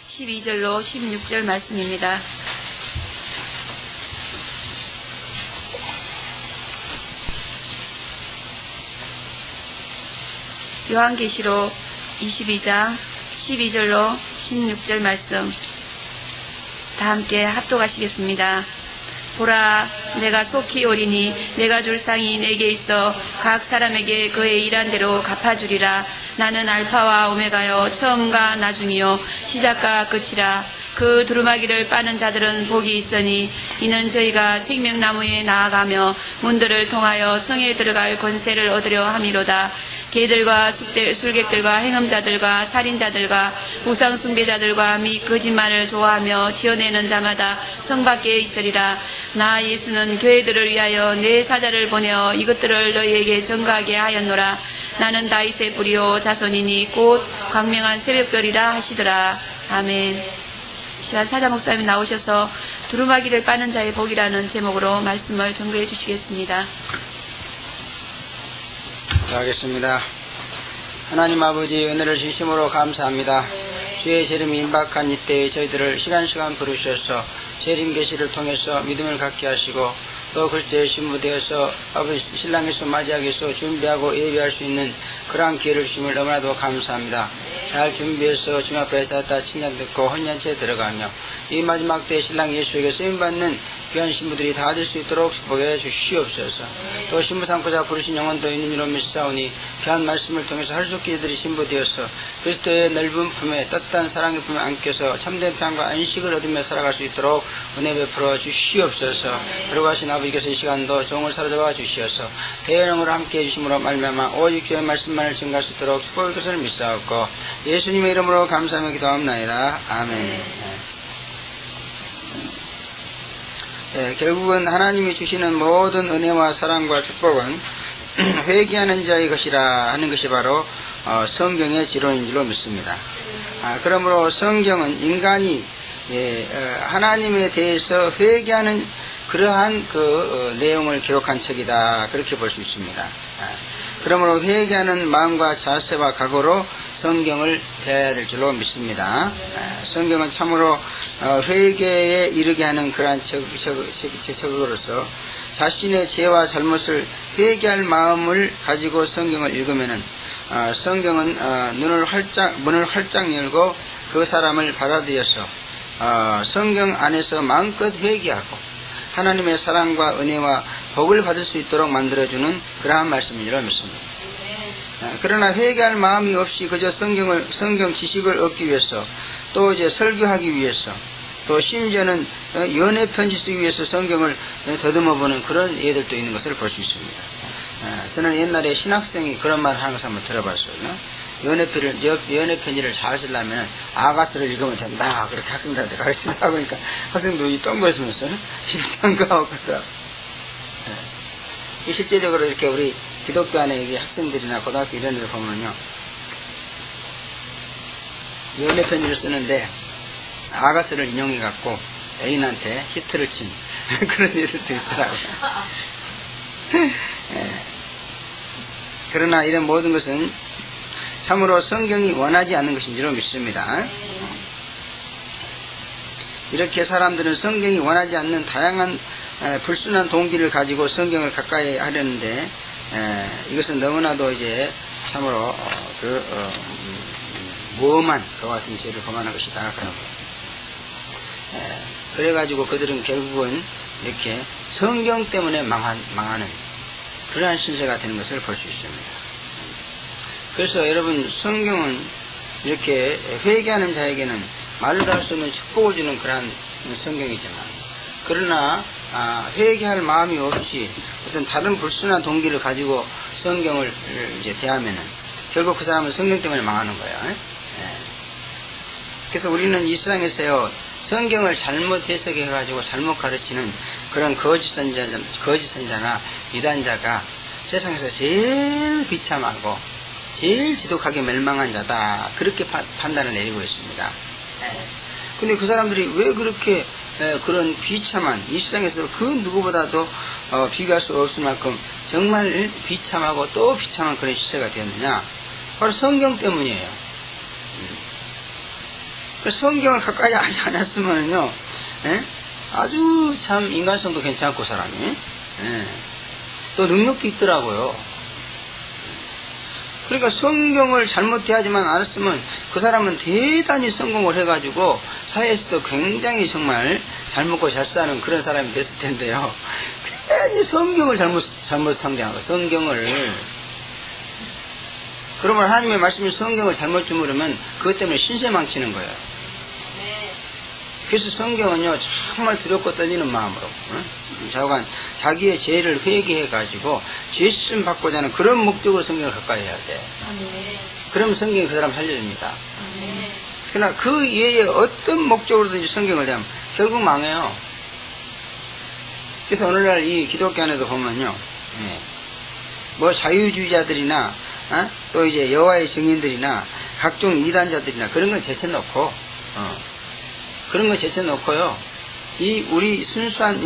12절로 16절 말씀입니다. 요한계시록 22장 12절로 16절 말씀 다 함께 합독하시겠습니다. 보라, 내가 속히 오리니 내가 줄 상이 내게 있어 각 사람에게 그의 일한 대로 갚아주리라. 나는 알파와 오메가요 처음과 나중이요 시작과 끝이라. 그 두루마기를 빠는 자들은 복이 있으니 이는 저희가 생명나무에 나아가며 문들을 통하여 성에 들어갈 권세를 얻으려 함이로다. 개들과 술객들과 행음자들과 살인자들과 우상숭배자들과 및 거짓말을 좋아하며 지어내는 자마다 성 밖에 있으리라. 나 예수는 교회들을 위하여 내 사자를 보내어 이것들을 너희에게 전가하게 하였노라. 나는 다윗의 뿌리요 자손이니 곧 광명한 새벽별이라 하시더라. 아멘. 시간 사자 목사님이 나오셔서 두루마기를 빠는 자의 복이라는 제목으로 말씀을 전거해 주시겠습니다. 하겠습니다. 하나님 아버지, 은혜를 진심으로 감사합니다. 주의 재림이 임박한 이때에 저희들을 시간시간 부르셔서 재림 계시를 통해서 믿음을 갖게 하시고 또 그때에 신부되어서 아버지 신랑에서 맞이하기 위해서 준비하고 예비할 수 있는 그러한 기회를 주심을 너무나도 감사합니다. 잘 준비해서 주님 앞에 다 칭찬 듣고 헌년체에 들어가며 이 마지막 때 신랑 예수에게 쓰임받는 귀한 신부들이 다 될 수 있도록 축복해 주시옵소서. 또 신부 삼고자 부르신 영혼도 있는 이로 믿사오니 귀한 말씀을 통해서 하루속히 이들이 신부되어서 그리스도의 넓은 품에 따뜻한 사랑의 품에 안겨서 참된 평안과 안식을 얻으며 살아갈 수 있도록 은혜 베풀어 주시옵소서. 그러고하신 아버지께서 이 시간도 종을 사로잡아 주시어서 대연형으로 함께해 주심으로 말미암아 오직 주의 말씀만을 증가할 수 있도록 축복할 것을 믿사옵고 예수님의 이름으로 감사하며 기도합나이다. 아멘. 결국은 하나님이 주시는 모든 은혜와 사랑과 축복은 회개하는 자의 것이라 하는 것이 바로 성경의 지론인 줄로 믿습니다. 그러므로 성경은 인간이 하나님에 대해서 회개하는 그러한 그 내용을 기록한 책이다, 그렇게 볼 수 있습니다. 그러므로 회개하는 마음과 자세와 각오로 성경을 대해야 될 줄로 믿습니다. 성경은 참으로 회개에 이르게 하는 그러한 책으로서 자신의 죄와 잘못을 회개할 마음을 가지고 성경을 읽으면은 성경은 문을 활짝 열고 그 사람을 받아들여서 성경 안에서 마음껏 회개하고 하나님의 사랑과 은혜와 복을 받을 수 있도록 만들어주는 그러한 말씀인 줄 믿습니다. 그러나 회개할 마음이 없이 그저 성경 지식을 얻기 위해서 또 이제 설교하기 위해서 또 심지어는 연애 편지 쓰기 위해서 성경을 더듬어 보는 그런 예들도 있는 것을 볼 수 있습니다. 저는 옛날에 신학생이 그런 말을 하는 것을 한번 들어봤어요. 연애 편지를 잘 쓰려면 아가스를 읽으면 된다, 그렇게 학생들한테 가르치다 보니까 학생들이 똥거리면서 실장가하고 그러더라고요. 실제적으로 이렇게 우리 기독교 안에 학생들이나 고등학교 이런 애들 보면요, 연애 편지를 쓰는데 아가스를 인용해갖고 애인한테 히트를 친 그런 애들도 있더라고요. 그러나 이런 모든 것은 참으로 성경이 원하지 않는 것인 줄로 믿습니다. 이렇게 사람들은 성경이 원하지 않는 다양한 불순한 동기를 가지고 성경을 가까이 하려는데 이것은 너무나도 이제 참으로 모험한 그와 같은 죄를 범하는 것이다. 그래가지고 그들은 결국은 이렇게 성경 때문에 망하는 그러한 신세가 되는 것을 볼 수 있습니다. 그래서 여러분, 성경은 이렇게 회개하는 자에게는 말로 다 할 수 없는 축복을 주는 그러한 성경이지만, 그러나 회개할 마음이 없이 어떤 다른 불순한 동기를 가지고 성경을 이제 대하면은 결국 그 사람은 성경 때문에 망하는 거예요. 그래서 우리는 이 세상에서요, 성경을 잘못 해석해가지고 잘못 가르치는 그런 거짓 선자나 이단자가 세상에서 제일 비참하고 제일 지독하게 멸망한 자다, 그렇게 판단을 내리고 있습니다. 근데 그 사람들이 왜 그렇게 그런 비참한, 이 세상에서 그 누구보다도 비교할 수 없을 만큼 정말 비참하고 또 비참한 그런 시대가 되었느냐? 바로 성경 때문이에요. 그 성경을 가까이 하지 않았으면요, 예? 아주 참 인간성도 괜찮고 사람이, 예. 또 능력도 있더라고요. 그러니까 성경을 잘못 대하지만 않았으면 그 사람은 대단히 성공을 해가지고 사회에서도 굉장히 정말 잘 먹고 잘 사는 그런 사람이 됐을 텐데요. 괜히 성경을 잘못 상대하고 성경을, 그러면 하나님의 말씀이 성경을 잘못 주무르면 그것 때문에 신세 망치는 거예요. 그래서 성경은요, 정말 두렵고 떨리는 마음으로, 자관, 자기의 죄를 회개해가지고, 죄씀 받고자 하는 그런 목적으로 성경을 가까이 해야 돼. 그러면 성경이 그 사람 살려줍니다. 그러나 그 외에 어떤 목적으로든지 성경을 대하면 결국 망해요. 그래서 오늘날 이 기독교 안에도 보면요, 뭐 자유주의자들이나, 또 이제 여호와의 증인들이나, 각종 이단자들이나 그런 건 제쳐놓고, 그런 거 제쳐놓고요, 이 우리 순수한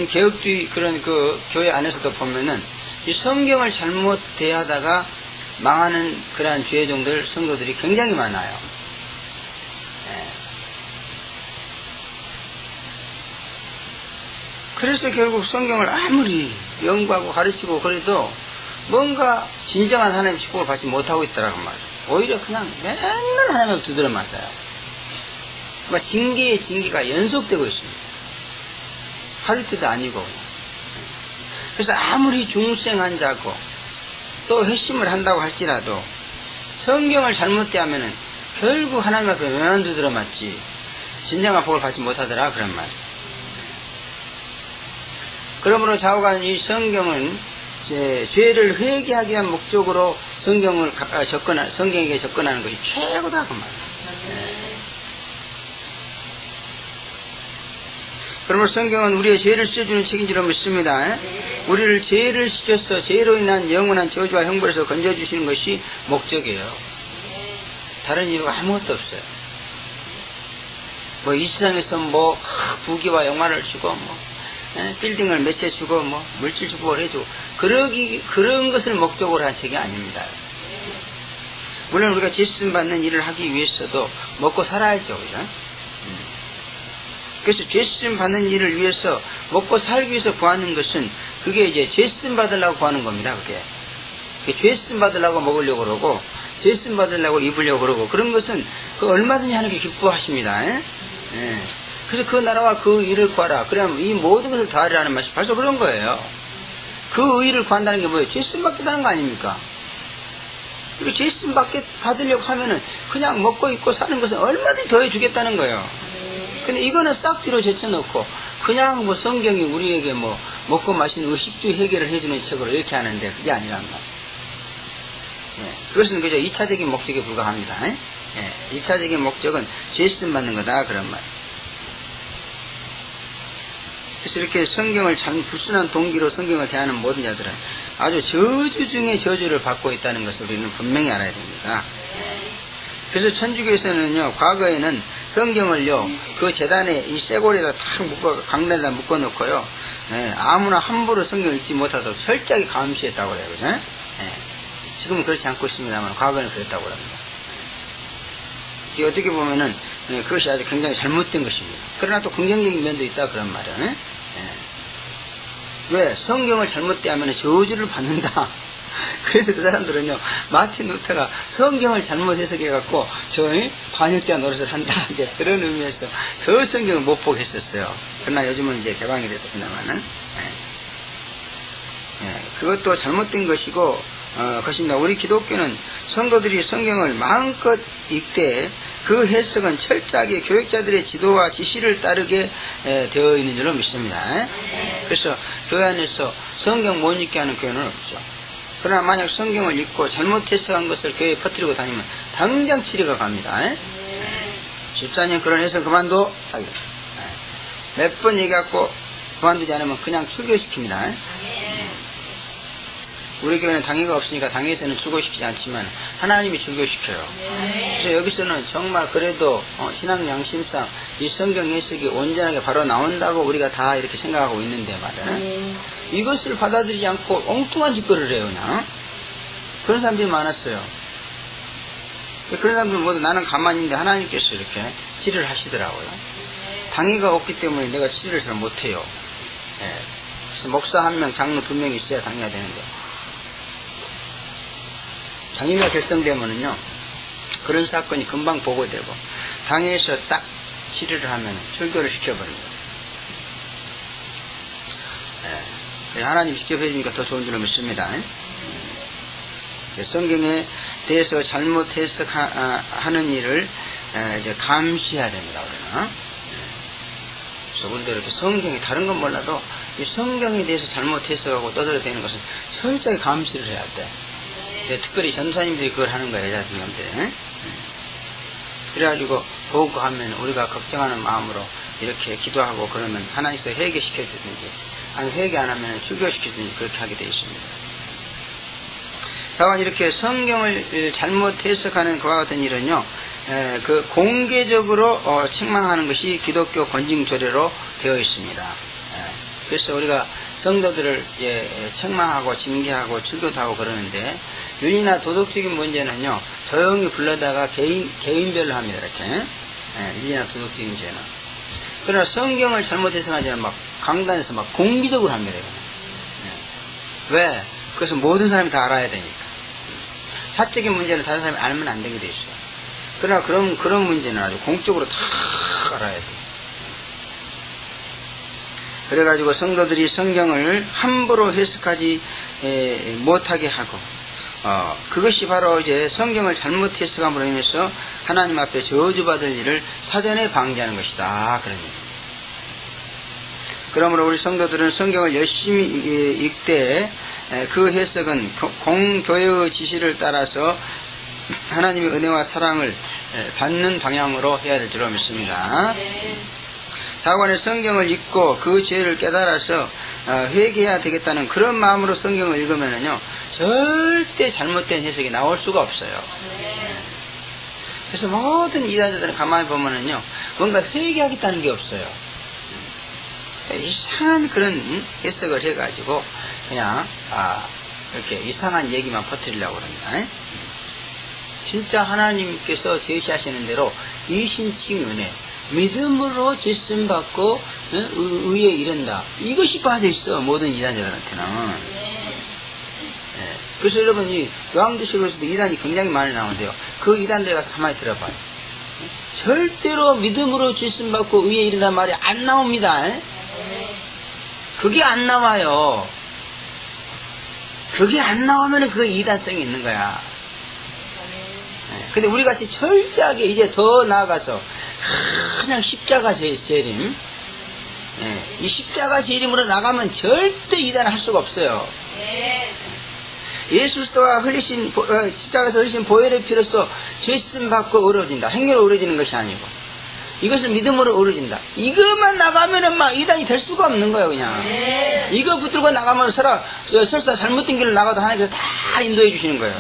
개혁주의 그런 그 교회 안에서도 보면은 이 성경을 잘못 대하다가 망하는 그러한 죄종들 성도들이 굉장히 많아요. 그래서 결국 성경을 아무리 연구하고 가르치고 그래도 뭔가 진정한 하나님의 축복을 받지 못하고 있더라고 말이에요. 오히려 그냥 맨날 하나님을 두드려 맞아요. 그러니까 징계의 징계가 연속되고 있습니다. 하루 이틀도 아니고. 그래서 아무리 중생한 자고 또 회심을 한다고 할지라도 성경을 잘못 대하면은 결국 하나님 앞에 맨날 두드려 맞지 진정한 복을 받지 못하더라 그런 말이에요. 그러므로 좌우간 이 성경은 죄를 회개하기 위한 목적으로 성경에게 접근하는 것이 최고다 그 말이에요. 그러므로 성경은 우리의 죄를 씻어주는 책인 줄로 믿습니다. 우리를 죄를 씻어서 죄로 인한 영원한 저주와 형벌에서 건져주시는 것이 목적이에요. 다른 이유가 아무것도 없어요. 뭐 이 세상에서 뭐 부귀와 영화를 주고 뭐 빌딩을 몇 채 주고 뭐 물질 축복을 해주고 그런 것을 목적으로 한 책이 아닙니다. 물론 우리가 죄쓰임 받는 일을 하기 위해서도 먹고 살아야죠. 그죠? 그래서 죄쓰임 받는 일을 위해서 먹고 살기 위해서 구하는 것은 그게 이제 죄쓰임 받으려고 구하는 겁니다. 그게 죄쓰임 받으려고 먹으려고 그러고 죄쓰임 받으려고 입으려고 그러고 그런 것은 그 얼마든지 하나님께 기뻐하십니다. 그래서 그 나라와 그 일을 구하라. 그러면 이 모든 것을 더하리라는 말이 벌써 그런 거예요. 그 의를 구한다는 게 뭐예요? 죄쓰임 받겠다는 거 아닙니까? 그리고 죄쓰임 받으려고 하면은 그냥 먹고 입고 사는 것은 얼마든지 더해 주겠다는 거예요. 근데 이거는 싹 뒤로 제쳐놓고 그냥 뭐 성경이 우리에게 뭐 먹고 마시는 의식주 해결을 해주는 책으로 이렇게 하는데 그게 아니란 말이에요. 그것은 그저 2차적인 목적에 불과합니다. 2차적인 목적은 죄쓰임 받는 거다 그런 말이에요. 그래서 이렇게 성경을 불순한 동기로 성경을 대하는 모든 자들은 아주 저주 중에 저주를 받고 있다는 것을 우리는 분명히 알아야 됩니다. 그래서 천주교에서는요, 과거에는 성경을요, 그 재단에 이 쇠고리에다 탁 강단에다 묶어놓고요, 아무나 함부로 성경을 읽지 못하도록 철저하게 감시했다고 그래요, 그죠? 지금은 그렇지 않고 있습니다만, 과거에는 그랬다고 합니다. 이게 어떻게 보면은, 그것이 아주 굉장히 잘못된 것입니다. 그러나 또 긍정적인 면도 있다, 그런 말은. 왜? 성경을 잘못 대하면 저주를 받는다. 그래서 그 사람들은요, 마틴 루터가 성경을 잘못 해석해갖고, 반역자 노릇을 한다. 이제 그런 의미에서 더 성경을 못 보게 했었어요. 그러나 요즘은 이제 개방이 됐습니다만은. 그것도 잘못된 것이고, 것입니다. 우리 기독교는 성도들이 성경을 마음껏 읽되, 그 해석은 철저하게 교육자들의 지도와 지시를 따르게 되어 있는 줄로 믿습니다. 그래서 교회 안에서 성경 못 읽게 하는 교회는 없죠. 그러나 만약 성경을 읽고 잘못 해석한 것을 교회에 퍼뜨리고 다니면 당장 치료가 갑니다. 집사님 그런 해석 그만둬. 몇 번 얘기하고 그만두지 않으면 그냥 출교시킵니다. 우리 교회는 당회가 없으니까 당회에서는 출교시키지 않지만 하나님이 출교시켜요. 그래서 여기서는 정말 그래도 신앙 양심상 이 성경 해석이 온전하게 바로 나온다고 우리가 다 이렇게 생각하고 있는데 말이야. 이것을 받아들이지 않고 엉뚱한 짓거리를 해요. 그냥 그런 사람들이 많았어요. 그런 사람들 모두 나는 가만히 있는데 하나님께서 이렇게 치료를 하시더라고요. 당위가 없기 때문에 내가 치료를 잘 못해요. 예. 그래서 목사 1명, 장로 2명 있어야 당위가 되는데, 당위가 결성되면은요, 그런 사건이 금방 보고되고, 당위에서 딱 치료를 하면 출교를 시켜버립니다. 예. 하나님 직접 해주니까 더 좋은 줄로 믿습니다. 성경에 대해서 잘못 해석하는 일을 이제 감시해야 됩니다. 우리는. 그래서 우리도 이렇게 성경이 다른 건 몰라도 이 성경에 대해서 잘못 해석하고 떠들어대는 것은 철저히 감시를 해야 돼. 특별히 전사님들이 그걸 하는 거예요, 여자분들. 그래가지고 보고 하면 우리가 걱정하는 마음으로 이렇게 기도하고 그러면 하나님께서 회개시켜주든지 아니 회개 안 하면 출교시켜주든지 그렇게 하게 되어 있습니다. 다만 이렇게 성경을 잘못 해석하는 그와 같은 일은요, 그 공개적으로 책망하는 것이 기독교 권징조례로 되어 있습니다. 그래서 우리가 성도들을 책망하고 징계하고 출교도 하고 그러는데, 윤리나 도덕적인 문제는요 조용히 불러다가 개인별로 합니다. 이렇게 윤리나 도덕적인 죄는. 그러나 성경을 잘못 해석하지만 막 강단에서 막 공개적으로 합니다. 왜? 그것은 모든 사람이 다 알아야 되니까. 사적인 문제는 다른 사람이 알면 안 되게 돼 있어요. 그러나 그런 문제는 아주 공적으로 다 알아야 돼요. 그래가지고 성도들이 성경을 함부로 해석하지 못하게 하고, 그것이 바로 이제 성경을 잘못 해석함으로 인해서 하나님 앞에 저주받을 일을 사전에 방지하는 것이다. 그런 얘기입니다. 그러므로 우리 성도들은 성경을 열심히 읽되 그 해석은 공교회의 지시를 따라서 하나님의 은혜와 사랑을 받는 방향으로 해야 될 줄로 믿습니다. 자관의 성경을 읽고 그 죄를 깨달아서 회개해야 되겠다는 그런 마음으로 성경을 읽으면은요 절대 잘못된 해석이 나올 수가 없어요. 그래서 모든 이단자들은 가만히 보면은요 뭔가 회개하겠다는 게 없어요. 이상한 그런 해석을 해가지고 그냥 이렇게 이상한 얘기만 퍼뜨리려고 그럽니다. 진짜 하나님께서 제시하시는 대로 이신칭 은혜, 믿음으로 죄씀 받고 의에 이른다. 이것이 빠져있어 모든 이단자들한테는. 그래서 여러분 이 요한계시록에서도 이단이 굉장히 많이 나오는데요. 그 이단들에 가서 가만히 들어봐요. 절대로 믿음으로 죄씀 받고 의에 이른다는 말이 안 나옵니다. 그게 안 나와요. 그게 안 나오면 그 이단성이 있는 거야. 근데 우리 같이 철저하게 이제 더 나아가서 그냥 십자가 재림, 이 십자가 재림으로 나가면 절대 이단을 할 수가 없어요. 예수 그리스도가 흘리신 십자가에서 흘리신 보혈의 피로써 죄씀 받고 의로워진다. 행위로 의로워지는 것이 아니고 이것은 믿음으로 의로워진다. 이것만 나가면은 막 이단이 될 수가 없는 거예요. 그냥 이거 붙들고 나가면 설사 잘못된 길로 나가도 하나님께서 다 인도해 주시는 거예요.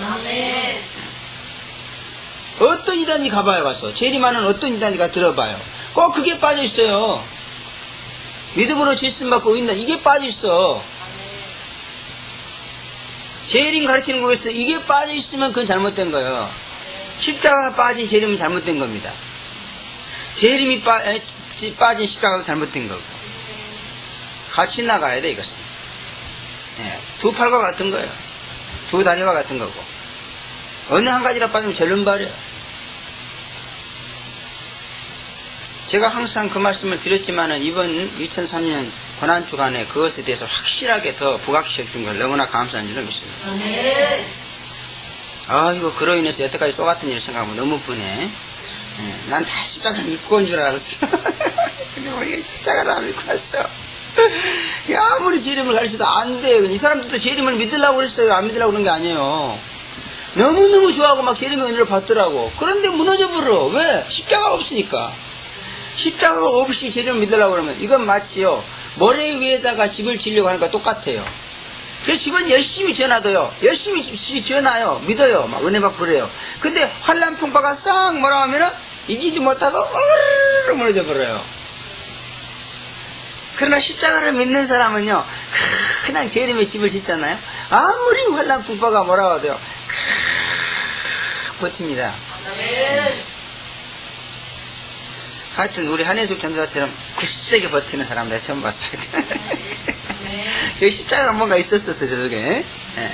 어떤 이단이 가봐요. 가서 재림하는 어떤 이단이가 들어봐요. 꼭 그게 빠져 있어요. 믿음으로 죄씀 받고 의인다. 이게 빠져 있어. 재림 가르치는 곳에서 이게 빠져 있으면 그건 잘못된 거예요. 십자가가 빠진 재림은 잘못된 겁니다. 재림이 빠진 십자가가 잘못된 거고. 같이 나가야 돼 이것은. 두 팔과 같은 거예요. 두 다리와 같은 거고. 어느 한 가지라 빠지면 절름발이에요. 제가 항상 그 말씀을 드렸지만은 이번 2003년 고난주간에 그것에 대해서 확실하게 더 부각시켜 준 걸 너무나 감사한 줄로 믿습니다. 이거 그로 인해서 여태까지 쏘같은 일을 생각하면 너무 분해. 난 다 십자가를 믿고 온 줄 알았어. 근데 우리가 십자가를 안 믿고 왔어. 아무리 재림을 가르쳐도 안 돼. 이 사람들도 재림을 믿으려고 그랬어요. 안 믿으려고 그런 게 아니에요. 너무너무 좋아하고 막 재림의 은혜를 받더라고. 그런데 무너져버려. 왜? 십자가가 없으니까. 십자가가 없이 재림을 믿으려고 그러면 이건 마치요 모래 위에다가 집을 지으려고 하는 거 똑같아요. 그래서 집은 열심히 지어놔도요. 열심히 지어놔요. 믿어요. 막 은혜 받고 그래요. 근데 환란 풍파가 싹 몰아오면은 이기지 못하고 어르르 무너져 버려요. 그러나 십자가를 믿는 사람은요. 그냥 재림의 집을 짓잖아요. 아무리 환란 풍파가 몰아와도요. 버팁니다. 하여튼 우리 한혜숙 전도사처럼 굳세게 버티는 사람 내가 처음 봤어요. 저기 십자가가 뭔가 있었었어 저쪽에. 예.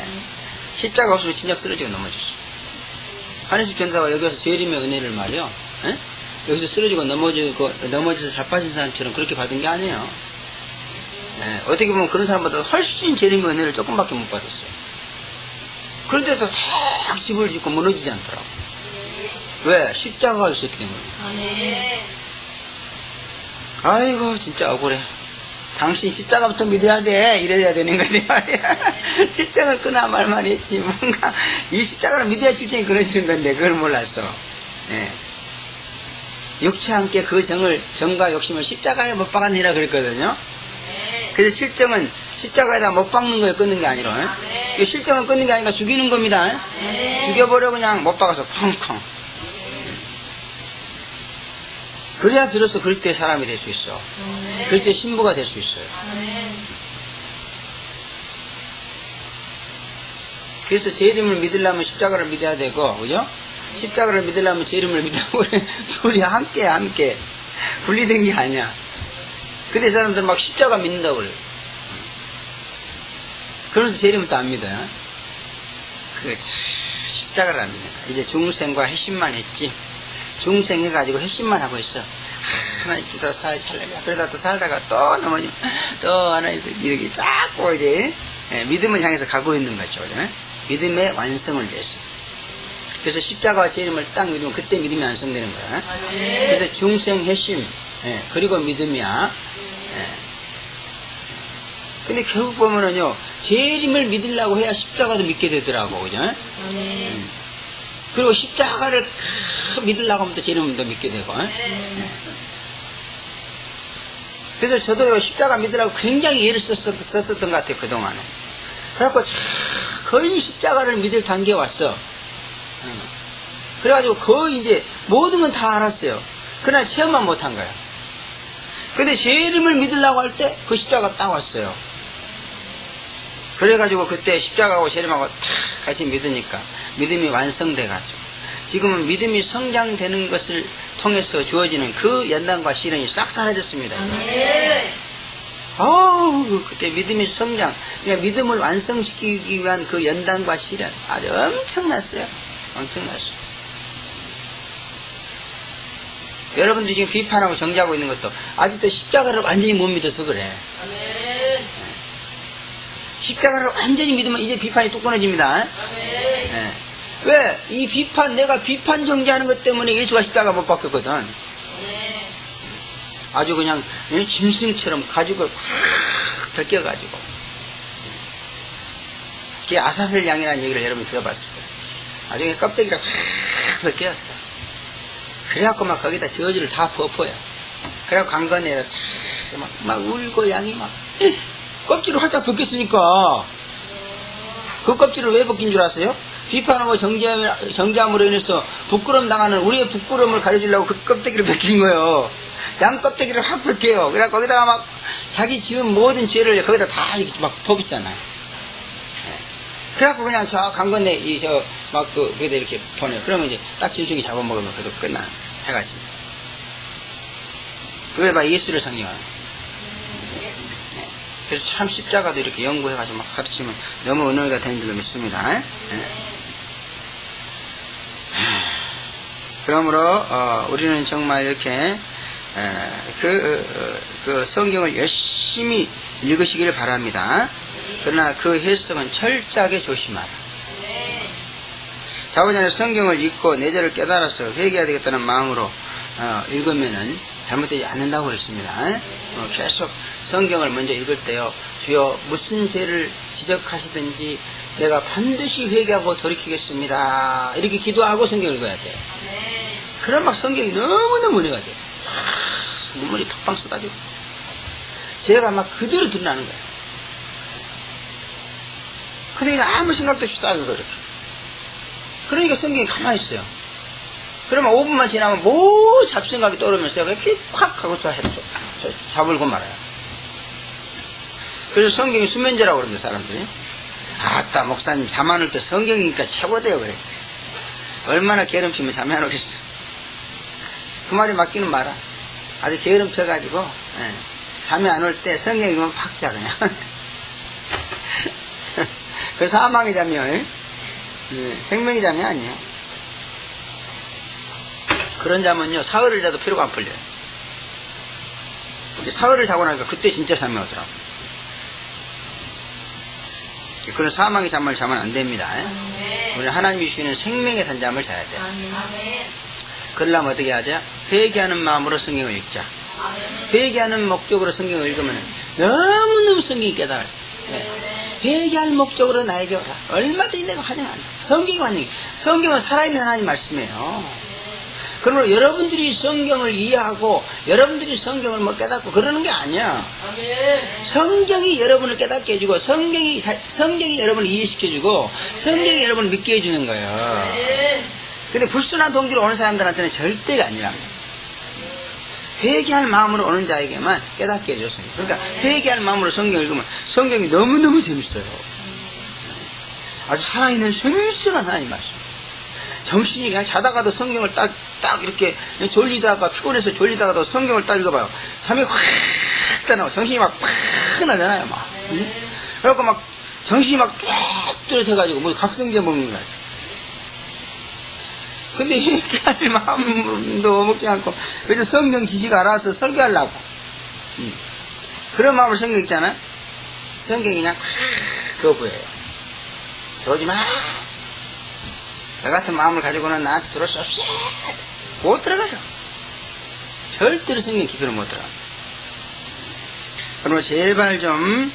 십자가 없으면 진작 쓰러지고 넘어졌어. 한혜숙 전도사가 여기 와서 재림의 은혜를 말이요. 예? 여기서 쓰러지고 넘어져서 자빠진 사람처럼 그렇게 받은 게 아니에요. 예. 어떻게 보면 그런 사람보다 훨씬 재림의 은혜를 조금밖에 못 받았어요. 그런데도 탁 집을 짓고 무너지지 않더라고. 왜? 십자가가 있었기 때문에. 아이고 진짜 억울해. 당신 십자가부터 믿어야 돼 이래야 되는 건데 말이야. 실정을 끊어 말만 했지 뭔가 이 십자가를 믿어야 실정이 끊어지는 건데 그걸 몰랐어. 예. 육체 함께 그 정과 욕심을 십자가에 못 박았느니라 그랬거든요. 그래서 실정은 십자가에다 못 박는 거에 끊는 게 아니라 이 실정을 끊는 게 아니라 죽이는 겁니다. 죽여버려 그냥 못 박아서 펑펑. 그래야 비로소 그리스도의 사람이 될 수 있어. 그리스도의 신부가 될 수 있어요. 그래서 제 이름을 믿으려면 십자가를 믿어야 되고, 그죠? 십자가를 믿으려면 제 이름을 믿고, 둘이 함께 분리된 게 아니야. 근데 사람들 막 십자가 믿는다고 그래요. 그러면서 제 이름을 또 안 믿어요. 십자가를 안 믿는 거야. 이제 중생과 핵심만 했지. 중생 해가지고 핵심만 하고 있어. 하나님 더 살아야 그러다 또 살다가 또 넘어지면 또 하나님 이렇게 자꾸 이제 믿음을 향해서 가고 있는 거죠. 믿음의 완성을 위해서. 그래서 십자가와 제 이름을 딱 믿으면 그때 믿음이 완성되는 거야. 그래서 중생 핵심 그리고 믿음이야. 근데 결국 보면은요 제 이름을 믿으려고 해야 십자가도 믿게 되더라고. 그죠? 그리고 십자가를 믿으려고 하면 또 제 이름도 믿게 되고. 그래서 저도 십자가 믿으라고 굉장히 예를 썼었던 것 같아요, 그동안에. 그래갖고 거의 십자가를 믿을 단계에 왔어. 그래가지고 거의 이제 모든 건 다 알았어요. 그러나 체험만 못한 거야. 근데 제 이름을 믿으려고 할 때 그 십자가가 딱 왔어요. 그래가지고 그때 십자가하고 제 이름하고 탁 같이 믿으니까 믿음이 완성돼가지고 지금은 믿음이 성장되는 것을 통해서 주어지는 그 연단과 시련이 싹 사라졌습니다. 그때 믿음이 성장, 그러니까 믿음을 완성시키기 위한 그 연단과 시련 아주 엄청났어요. 엄청났어요. 여러분들이 지금 비판하고 정죄하고 있는 것도 아직도 십자가를 완전히 못 믿어서 그래. 십자가를 완전히 믿으면 이제 비판이 뚝 끊어집니다. 왜? 이 비판, 내가 비판 정죄하는 것 때문에 예수가 십자가 못 박혔거든. 아주 그냥 짐승처럼 가죽을 콱 벗겨가지고. 그게 아사슬 양이라는 얘기를 여러분 들어봤을 거예요. 나중에 껍데기를 확 벗겨였어. 그래갖고 막 거기다 저주를 다 퍼포요. 그래갖고 강건에다 막 울고 양이 막 껍질을 활짝 벗겼으니까 그 껍질을 왜 벗긴 줄 아세요? 비판하고 정죄함으로 인해서 부끄러움 당하는 우리의 부끄러움을 가려주려고 그 껍데기를 벗긴 거예요. 양 껍데기를 확 벗겨요. 그래갖고 거기다가 막 자기 지은 모든 죄를 거기다 다 이렇게 막 퍼붓잖아요. 그래갖고 그냥 저 강건에 거기다 이렇게 보내요. 그러면 이제 딱 짐승이 잡아먹으면 그래도 끝나. 해가지고. 그게 막 예수를 상징하는 거예요. 그래서 참 십자가도 이렇게 연구해가지고 막 가르치면 너무 은혜가 되는 줄로 믿습니다. 그러므로 우리는 정말 이렇게 그 성경을 열심히 읽으시기를 바랍니다. 그러나 그 해석은 철저하게 조심하라. 자보자는 성경을 읽고 내재를 깨달아서 회개해야 되겠다는 마음으로 읽으면은 잘못되지 않는다고 그랬습니다. 계속 성경을 먼저 읽을 때요, 주여 무슨 죄를 지적하시든지 내가 반드시 회개하고 돌이키겠습니다. 이렇게 기도하고 성경을 읽어야 돼요. 그럼 막 성경이 너무너무 은혜가 돼요. 눈물이 팍팍 쏟아지고 죄가 막 그대로 드러나는 거예요. 그러니까 아무 생각도 없이 따져서 이렇게. 그러니까 성경이 가만히 있어요. 그러면 5분만 지나면 뭐 잡생각이 떠오르면서 이렇게 확 하고 잡을고 말아요. 그래서 성경이 수면제라고 그러는데 사람들이 아따 목사님 잠 안 올 때 성경이니까 최고돼요 그래. 얼마나 게으름피면 잠이 안 오겠어. 그 말이 맞기는 말아. 아주 게으름펴가지고 잠이 안 올 때 성경 읽으면 팍 자 그냥. 그 사망의 잠이요. 생명의 잠이 아니에요. 그런 잠은요 사흘을 자도 피로가 안 풀려요. 사흘을 자고 나니까 그때 진짜 잠이 오더라고. 그런 사망의 잠을 자면 안 됩니다. 우리 하나님이 주시는 생명의 단잠을 자야 돼요. 그러려면 어떻게 하자? 회개하는 마음으로 성경을 읽자. 회개하는 목적으로 성경을 읽으면 너무너무 성경이 깨달아져. 회개할 목적으로 나에게 오라. 얼마든지 내가 환영한다. 성경이 환영해. 성경은 살아있는 하나님 말씀이에요. 그러므로 여러분들이 성경을 이해하고 여러분들이 성경을 뭐 깨닫고 그러는 게 아니야. 성경이 여러분을 깨닫게 해주고 성경이 여러분을 이해시켜주고 성경이 여러분을 믿게 해주는 거예요. 근데 불순한 동기로 오는 사람들한테는 절대가 아니랍니다. 회개할 마음으로 오는 자에게만 깨닫게 해줬습니다. 그러니까 회개할 마음으로 성경을 읽으면 성경이 너무너무 재밌어요. 아주 살아있는 생생한 하나님 말씀. 정신이 그냥 자다가도 성경을 딱 이렇게 졸리다가 피곤해서 졸리다가도 성경을 딱 읽어봐요. 잠이 확 나고 정신이 막 팍 나잖아요. 막. 그래갖고 막 정신이 막 쫙 뚜렷해가지고 뭐 각성제 먹는 거야. 근데 회개할 마음도 먹지 않고 그래서 성경 지식 알아서 설교하려고 그런 마음으로 성경 읽잖아. 성경이 그냥 거부해요. 들어오지 마. 너 같은 마음을 가지고는 나한테 들어올 수 없어. 못 들어가죠. 절대로 성경 깊이로 못 들어가. 그러면 제발 좀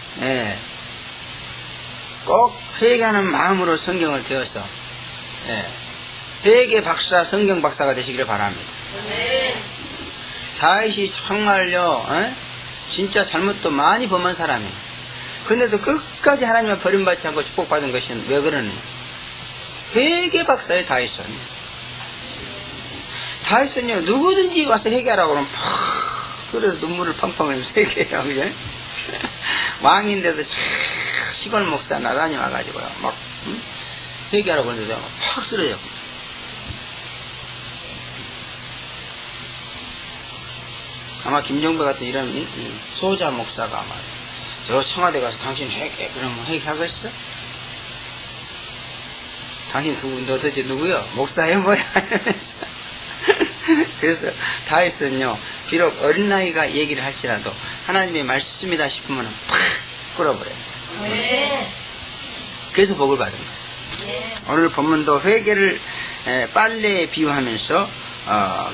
꼭 회개하는 마음으로 성경을 배워서 회개 박사, 성경 박사가 되시기를 바랍니다. 다윗이 정말요 진짜 잘못도 많이 범한 사람이에요. 그런데도 끝까지 하나님의 버림받지 않고 축복받은 것은 왜 그러느냐. 회개 박사의 다윗은 누구든지 와서 회개하라고 그러면 팍 쓰러져 눈물을 펑펑 흘리면서 회개해요. 그죠? 왕인데도 시골 목사 나란히 와가지고요 막 회개하라고 그러는데도 팍 쓰러져. 아마 김정배 같은 이런 소자 목사가 아마 저 청와대 가서 당신 회개 그러면 회개하겠어? 당신 너 도대체 누구요? 목사예요 뭐야? 그래서 다윗은요 비록 어린 나이가 얘기를 할지라도 하나님의 말씀이다 싶으면 팍 끌어버려요. 그래서 복을 받은 거예요. 오늘 본문도 회개를 빨래에 비유하면서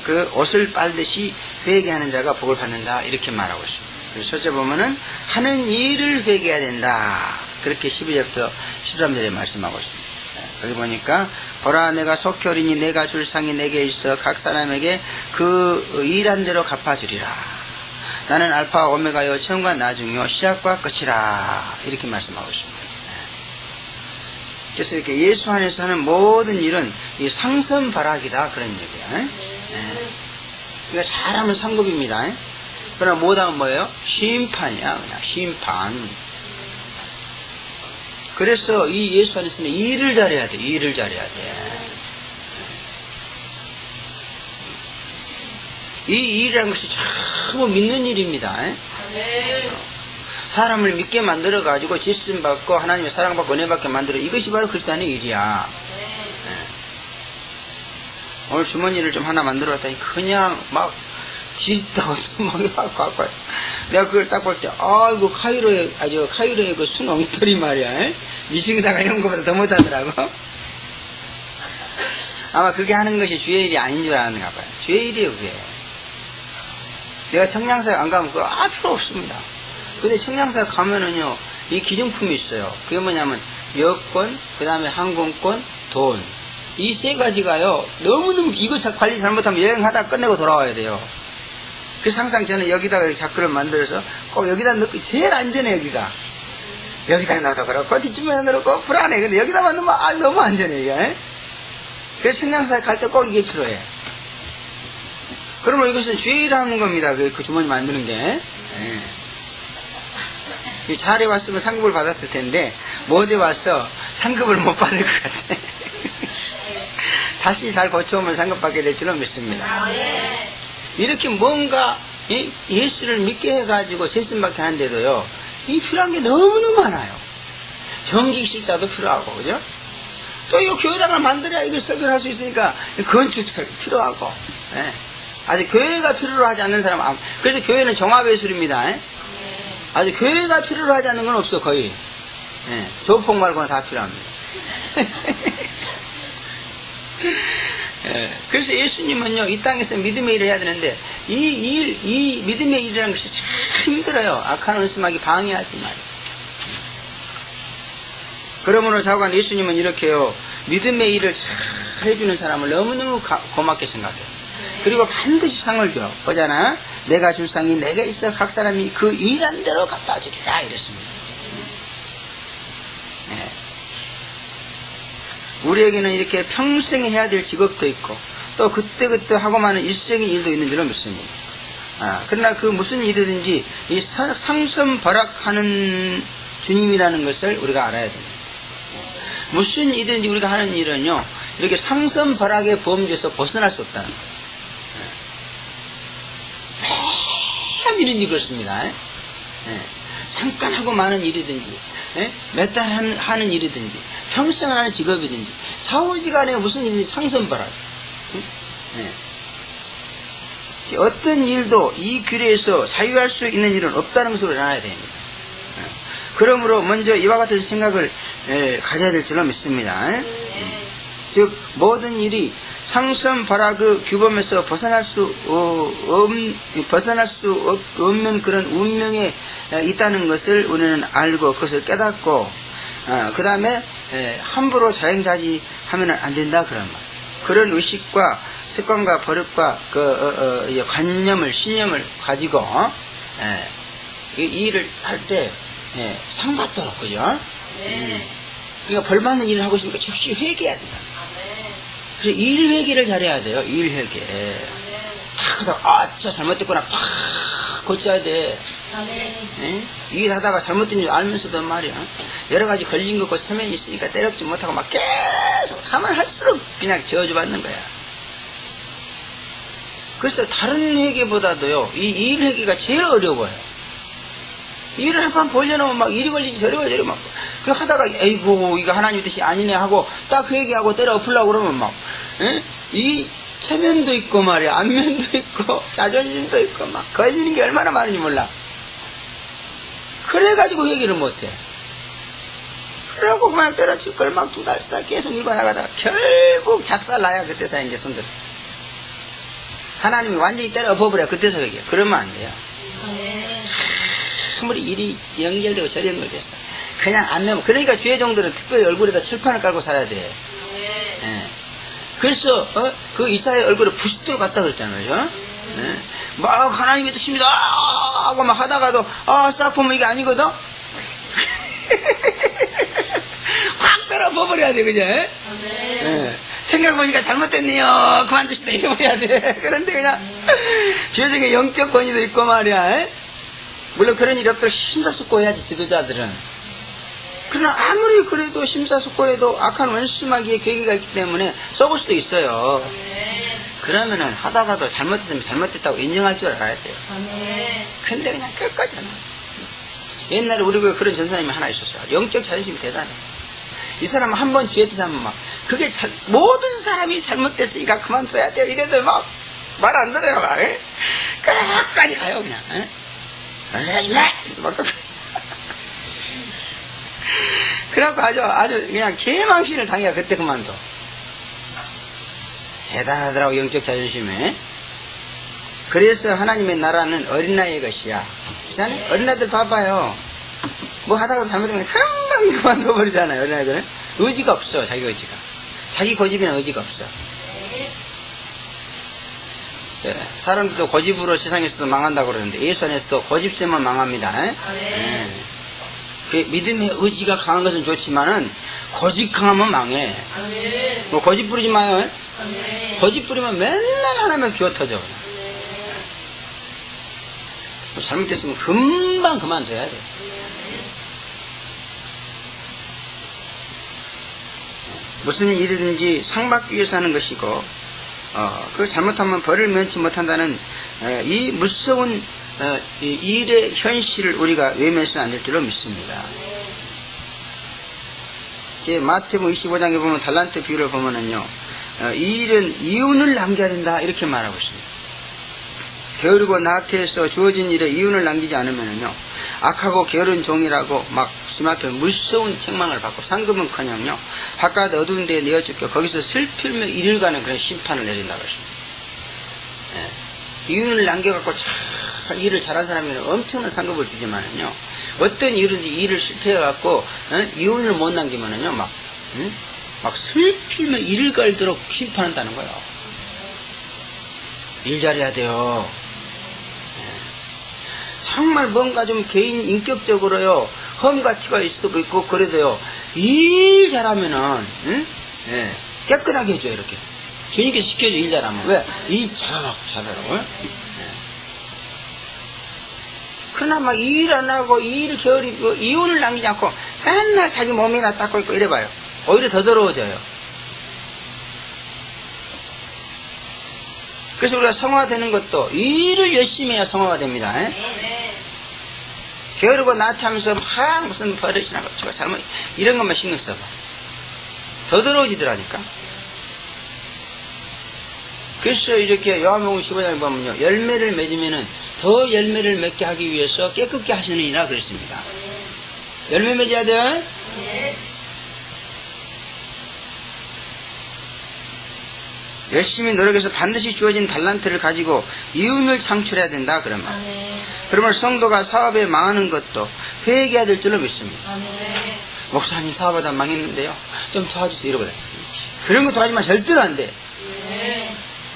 그 옷을 빨듯이 회개하는 자가 복을 받는다 이렇게 말하고 있습니다. 그래서 첫째 보면은 하는 일을 회개해야 된다. 그렇게 12절부터 13절에 말씀하고 있습니다. 여기 보니까 보라 내가 속히 오리니 내가 줄 상이 내게 있어 각 사람에게 그 일한 대로 갚아주리라. 나는 알파와 오메가요 처음과 나중이요 시작과 끝이라 이렇게 말씀하고 있습니다. 그래서 이렇게 예수 안에서 하는 모든 일은 이 상선바락이다 그런 얘기예요. 그러니까 잘하면 상급입니다. 그러나 못하면 뭐예요? 심판이야. 그냥 심판. 그래서 이 예수 안에서는 일을 잘해야 돼. 일을 잘해야 돼. 이 일이라는 것이 참 믿는 일입니다. 사람을 믿게 만들어가지고 질문받고 하나님의 사랑받고 은혜받게 만들어 이것이 바로 그리스도인의 일이야. 오늘 주머니를 좀 하나 만들어 왔더니 그냥 막 뒤집다고 막 갖고 내가 그걸 딱 볼 때 아이고 카이로의 그 순엉이털이 말이야. 미싱사가 이런 것보다 더 못하더라고. 아마 그게 하는 것이 주의 일이 아닌 줄 아는가 봐요. 주의 일이에요 그게. 내가 청량사에 안 가면 그거 필요 없습니다. 근데 청량사에 가면은요 이 기증품이 있어요. 그게 뭐냐면 여권, 그 다음에 항공권, 돈. 이 세 가지가요 너무너무 이거 관리 잘못하면 여행하다 끝내고 돌아와야 돼요. 그래서 항상 저는 여기다가 자크를 만들어서 꼭 여기다 넣고 제일 안전해. 여기다 넣어도 그렇고 뒷주머니에 넣고 불안해. 근데 여기다만 넣으면 너무 안전해 이게. 그래서 청량사에 갈 때 꼭 이게 필요해. 그러면 이것은 주의 일하는 겁니다. 그 주머니 만드는 게. 잘해 왔으면 상급을 받았을 텐데 못해 와서 상급을 못 받을 것 같아. 다시 잘 고쳐오면 상급받게 될 줄로 믿습니다. 이렇게 뭔가 예수를 믿게 해가지고 세심받게 하는데도요, 이 필요한 게 너무너무 많아요. 전기실자도 필요하고, 그죠? 또 이거 교회당을 만들어야 이걸 설교를 할 수 있으니까 건축설 필요하고, 예. 아주 교회가 필요로 하지 않는 사람, 그래서 교회는 종합예술입니다. 예. 아주 교회가 필요로 하지 않는 건 없어, 거의. 예. 조폭 말고는 다 필요합니다. 예. 그래서 예수님은요, 이 땅에서 믿음의 일을 해야 되는데, 이 믿음의 일이라는 것이 참 힘들어요. 악한 원수막이 방해하지 말이에요. 그러므로 자관 예수님은 이렇게요, 믿음의 일을 잘 해주는 사람을 너무너무 고맙게 생각해요. 그리고 반드시 상을 줘. 보잖아. 내가 줄 상이 내가 있어 각 사람이 그 일한 대로 갚아주리라. 이랬습니다. 네. 우리에게는 이렇게 평생 해야 될 직업도 있고, 또 그때그때 하고 많은 일적인 일도 있는 줄로 믿습니다. 그러나 그 무슨 일이든지 이 상선벌악하는 주님이라는 것을 우리가 알아야 됩니다. 무슨 일이든지 우리가 하는 일은요, 이렇게 상선벌악의 범죄에서 벗어날 수 없다는 거예요. 매일 일이든지 그렇습니다. 잠깐 하고 많은 일이든지, 몇 달 하는 일이든지, 평생을 하는 직업이든지, 좌우지간에 무슨 일인지 상선벌악. 어떤 일도 이 규례에서 자유할 수 있는 일은 없다는 것으로 알아야 됩니다. 그러므로 먼저 이와 같은 생각을 가져야 될 줄로 믿습니다. 즉 모든 일이 상선벌악의 규범에서 벗어날 수 없는 그런 운명에 있다는 것을 우리는 알고 그것을 깨닫고, 그 다음에 함부로 자행자지하면 안 된다 그런 말. 그런 의식과 습관과 버릇과 그 관념을 신념을 가지고 이 일을 할 때 상 받도록, 그죠? 그러니까 벌 받는 일을 하고 있으니까 즉시 회개해야 된다. 그래서 일 회개를 잘해야 돼요. 일 회개. 다 그러다가 저 잘못됐구나 팍 고쳐야 돼. 일하다가 잘못된 줄 알면서도 말이야, 여러 가지 걸린 것과 체면이 있으니까 때려지 못하고 막 계속 하면 할수록 그냥 저주받는 거야. 그래서 다른 회개보다도요, 이 일 회개가 제일 어려워요. 일을 한 판 벌려놓으면 막 이리 걸리지 저리 걸리지 막, 그 하다가 에이고 이거 하나님 뜻이 아니네 하고 딱 회개하고 때려 엎으려고 그러면 막, 이 체면도 있고 말이야, 안면도 있고 자존심도 있고 막 걸리는 게 얼마나 많은지 몰라. 그래가지고 회개를 못해. 그러고 그냥 때려칠 걸 막 2달, 3달 계속 밀고 나가다가 결국 작살나야 그때서 이제 손들어. 하나님이 완전히 때려 엎어버려. 그때서 회개. 그러면 안 돼요. 아무리 일이 연결되고 저리 연결됐어, 그냥 안 내면. 그러니까 주의 종들은 특별히 얼굴에다 철판을 깔고 살아야 돼. 그래서 그 이사의 얼굴에 부싯돌 갖다 그랬잖아요. 막 하나님의 뜻입니다 하고 막 하다가도 싹 보면 이게 아니거든. 확 때려 버려야 돼, 그죠? 생각해보니까 잘못됐네요, 그만두시다 이래버려야 돼. 그런데 그냥 주의 종의 영적 권위도 있고 말이야. 물론 그런 일이 없도록 심사숙고해야지, 지도자들은. 그러나 아무리 그래도 심사숙고해도 악한 원수마귀의 계기가 있기 때문에 속을 수도 있어요. 그러면은 하다가도 잘못했으면 잘못됐다고 인정할 줄 알아야 돼요. 근데 그냥 끝까지 안 해요. 옛날에 우리 교회 그런 전사님이 하나 있었어요. 영적 자존심이 대단해. 이 사람은 한 번 주의 뜻 하면 막, 그게 모든 사람이 잘못됐으니까 그만둬야 돼요 이래도 막 말 안 들어요. 막. 끝까지 가요 그냥. 막 끝까지. 그래갖고 아주 그냥 개망신을 당해야 그때 그만둬. 대단하더라고, 영적 자존심에. 그래서 하나님의 나라는 어린아이의 것이야. 그렇잖아요? 어린아이들 봐봐요. 뭐 하다가 잘못하면 금방 그만둬버리잖아요. 어린아이들은 의지가 없어. 자기 의지가, 자기 고집이나 의지가 없어. 사람들도 고집으로 세상에서도 망한다고 그러는데 예수 안에서도 고집세면 망합니다. 그 믿음의 의지가 강한 것은 좋지만은 고집 강하면 망해. 뭐 고집 부리지 마요. 고집 부리면 맨날 하나면 주워 터져. 뭐 잘못됐으면 금방 그만둬야 돼. 무슨 일이든지 상 받기 위해서 하는 것이고, 그 잘못하면 벌을 면치 못한다는 이 무서운 이 일의 현실을 우리가 외면해서는 안 될 줄로 믿습니다. 마태복음 25장에 보면 달란트 비유를 보면은요, 이 일은 이윤을 남겨야 된다 이렇게 말하고 있습니다. 게으르고 나태해서 주어진 일에 이윤을 남기지 않으면은요, 악하고 게으른 종이라고 막 주님 앞에 무서운 책망을 받고 상급은커녕요 바깥 어두운 데에 내어 쫓겨 거기서 슬피며 이를 가는 그런 심판을 내린다고 했습니다. 이윤을 남겨갖고 참 일을 잘한 사람에게는 엄청난 상급을 주지만은요, 어떤 일인지 일을 실패해갖고 이윤을 못 남기면은요 막 슬피며 이를 갈도록 심판한다는 거예요. 일 잘해야 돼요. 정말 뭔가 좀 개인 인격적으로요 험과 티가 있을 수도 있고 그래도요 일 잘하면은 깨끗하게 해줘요. 이렇게 주님께서 시켜줘. 일 잘하면 왜? 일 잘하라고. 그러나 막 일 안 하고 일 게으르고 이윤을 남기지 않고 맨날 자기 몸이나 닦고 있고 이래봐요. 오히려 더 더러워져요. 그래서 우리가 성화되는 것도 일을 열심히 해야 성화가 됩니다. 게으르고 나태하면서 막 무슨 버릇이나 저거 잘못 이런 것만 신경 써봐. 더 더러워지더라니까. 그래서 이렇게 요한복음 15장에 보면요, 열매를 맺으면은 더 열매를 맺게 하기 위해서 깨끗게 하시느니라 그랬습니다. 열매 맺어야 돼. 열심히 노력해서 반드시 주어진 달란트를 가지고 이윤을 창출해야 된다 그런 말. 그러면 성도가 사업에 망하는 것도 회개해야 될 줄로 믿습니다. 목사님 사업하다 망했는데요, 좀 도와주세요 이러거든. 그런 거 도와주면 절대로 안 돼.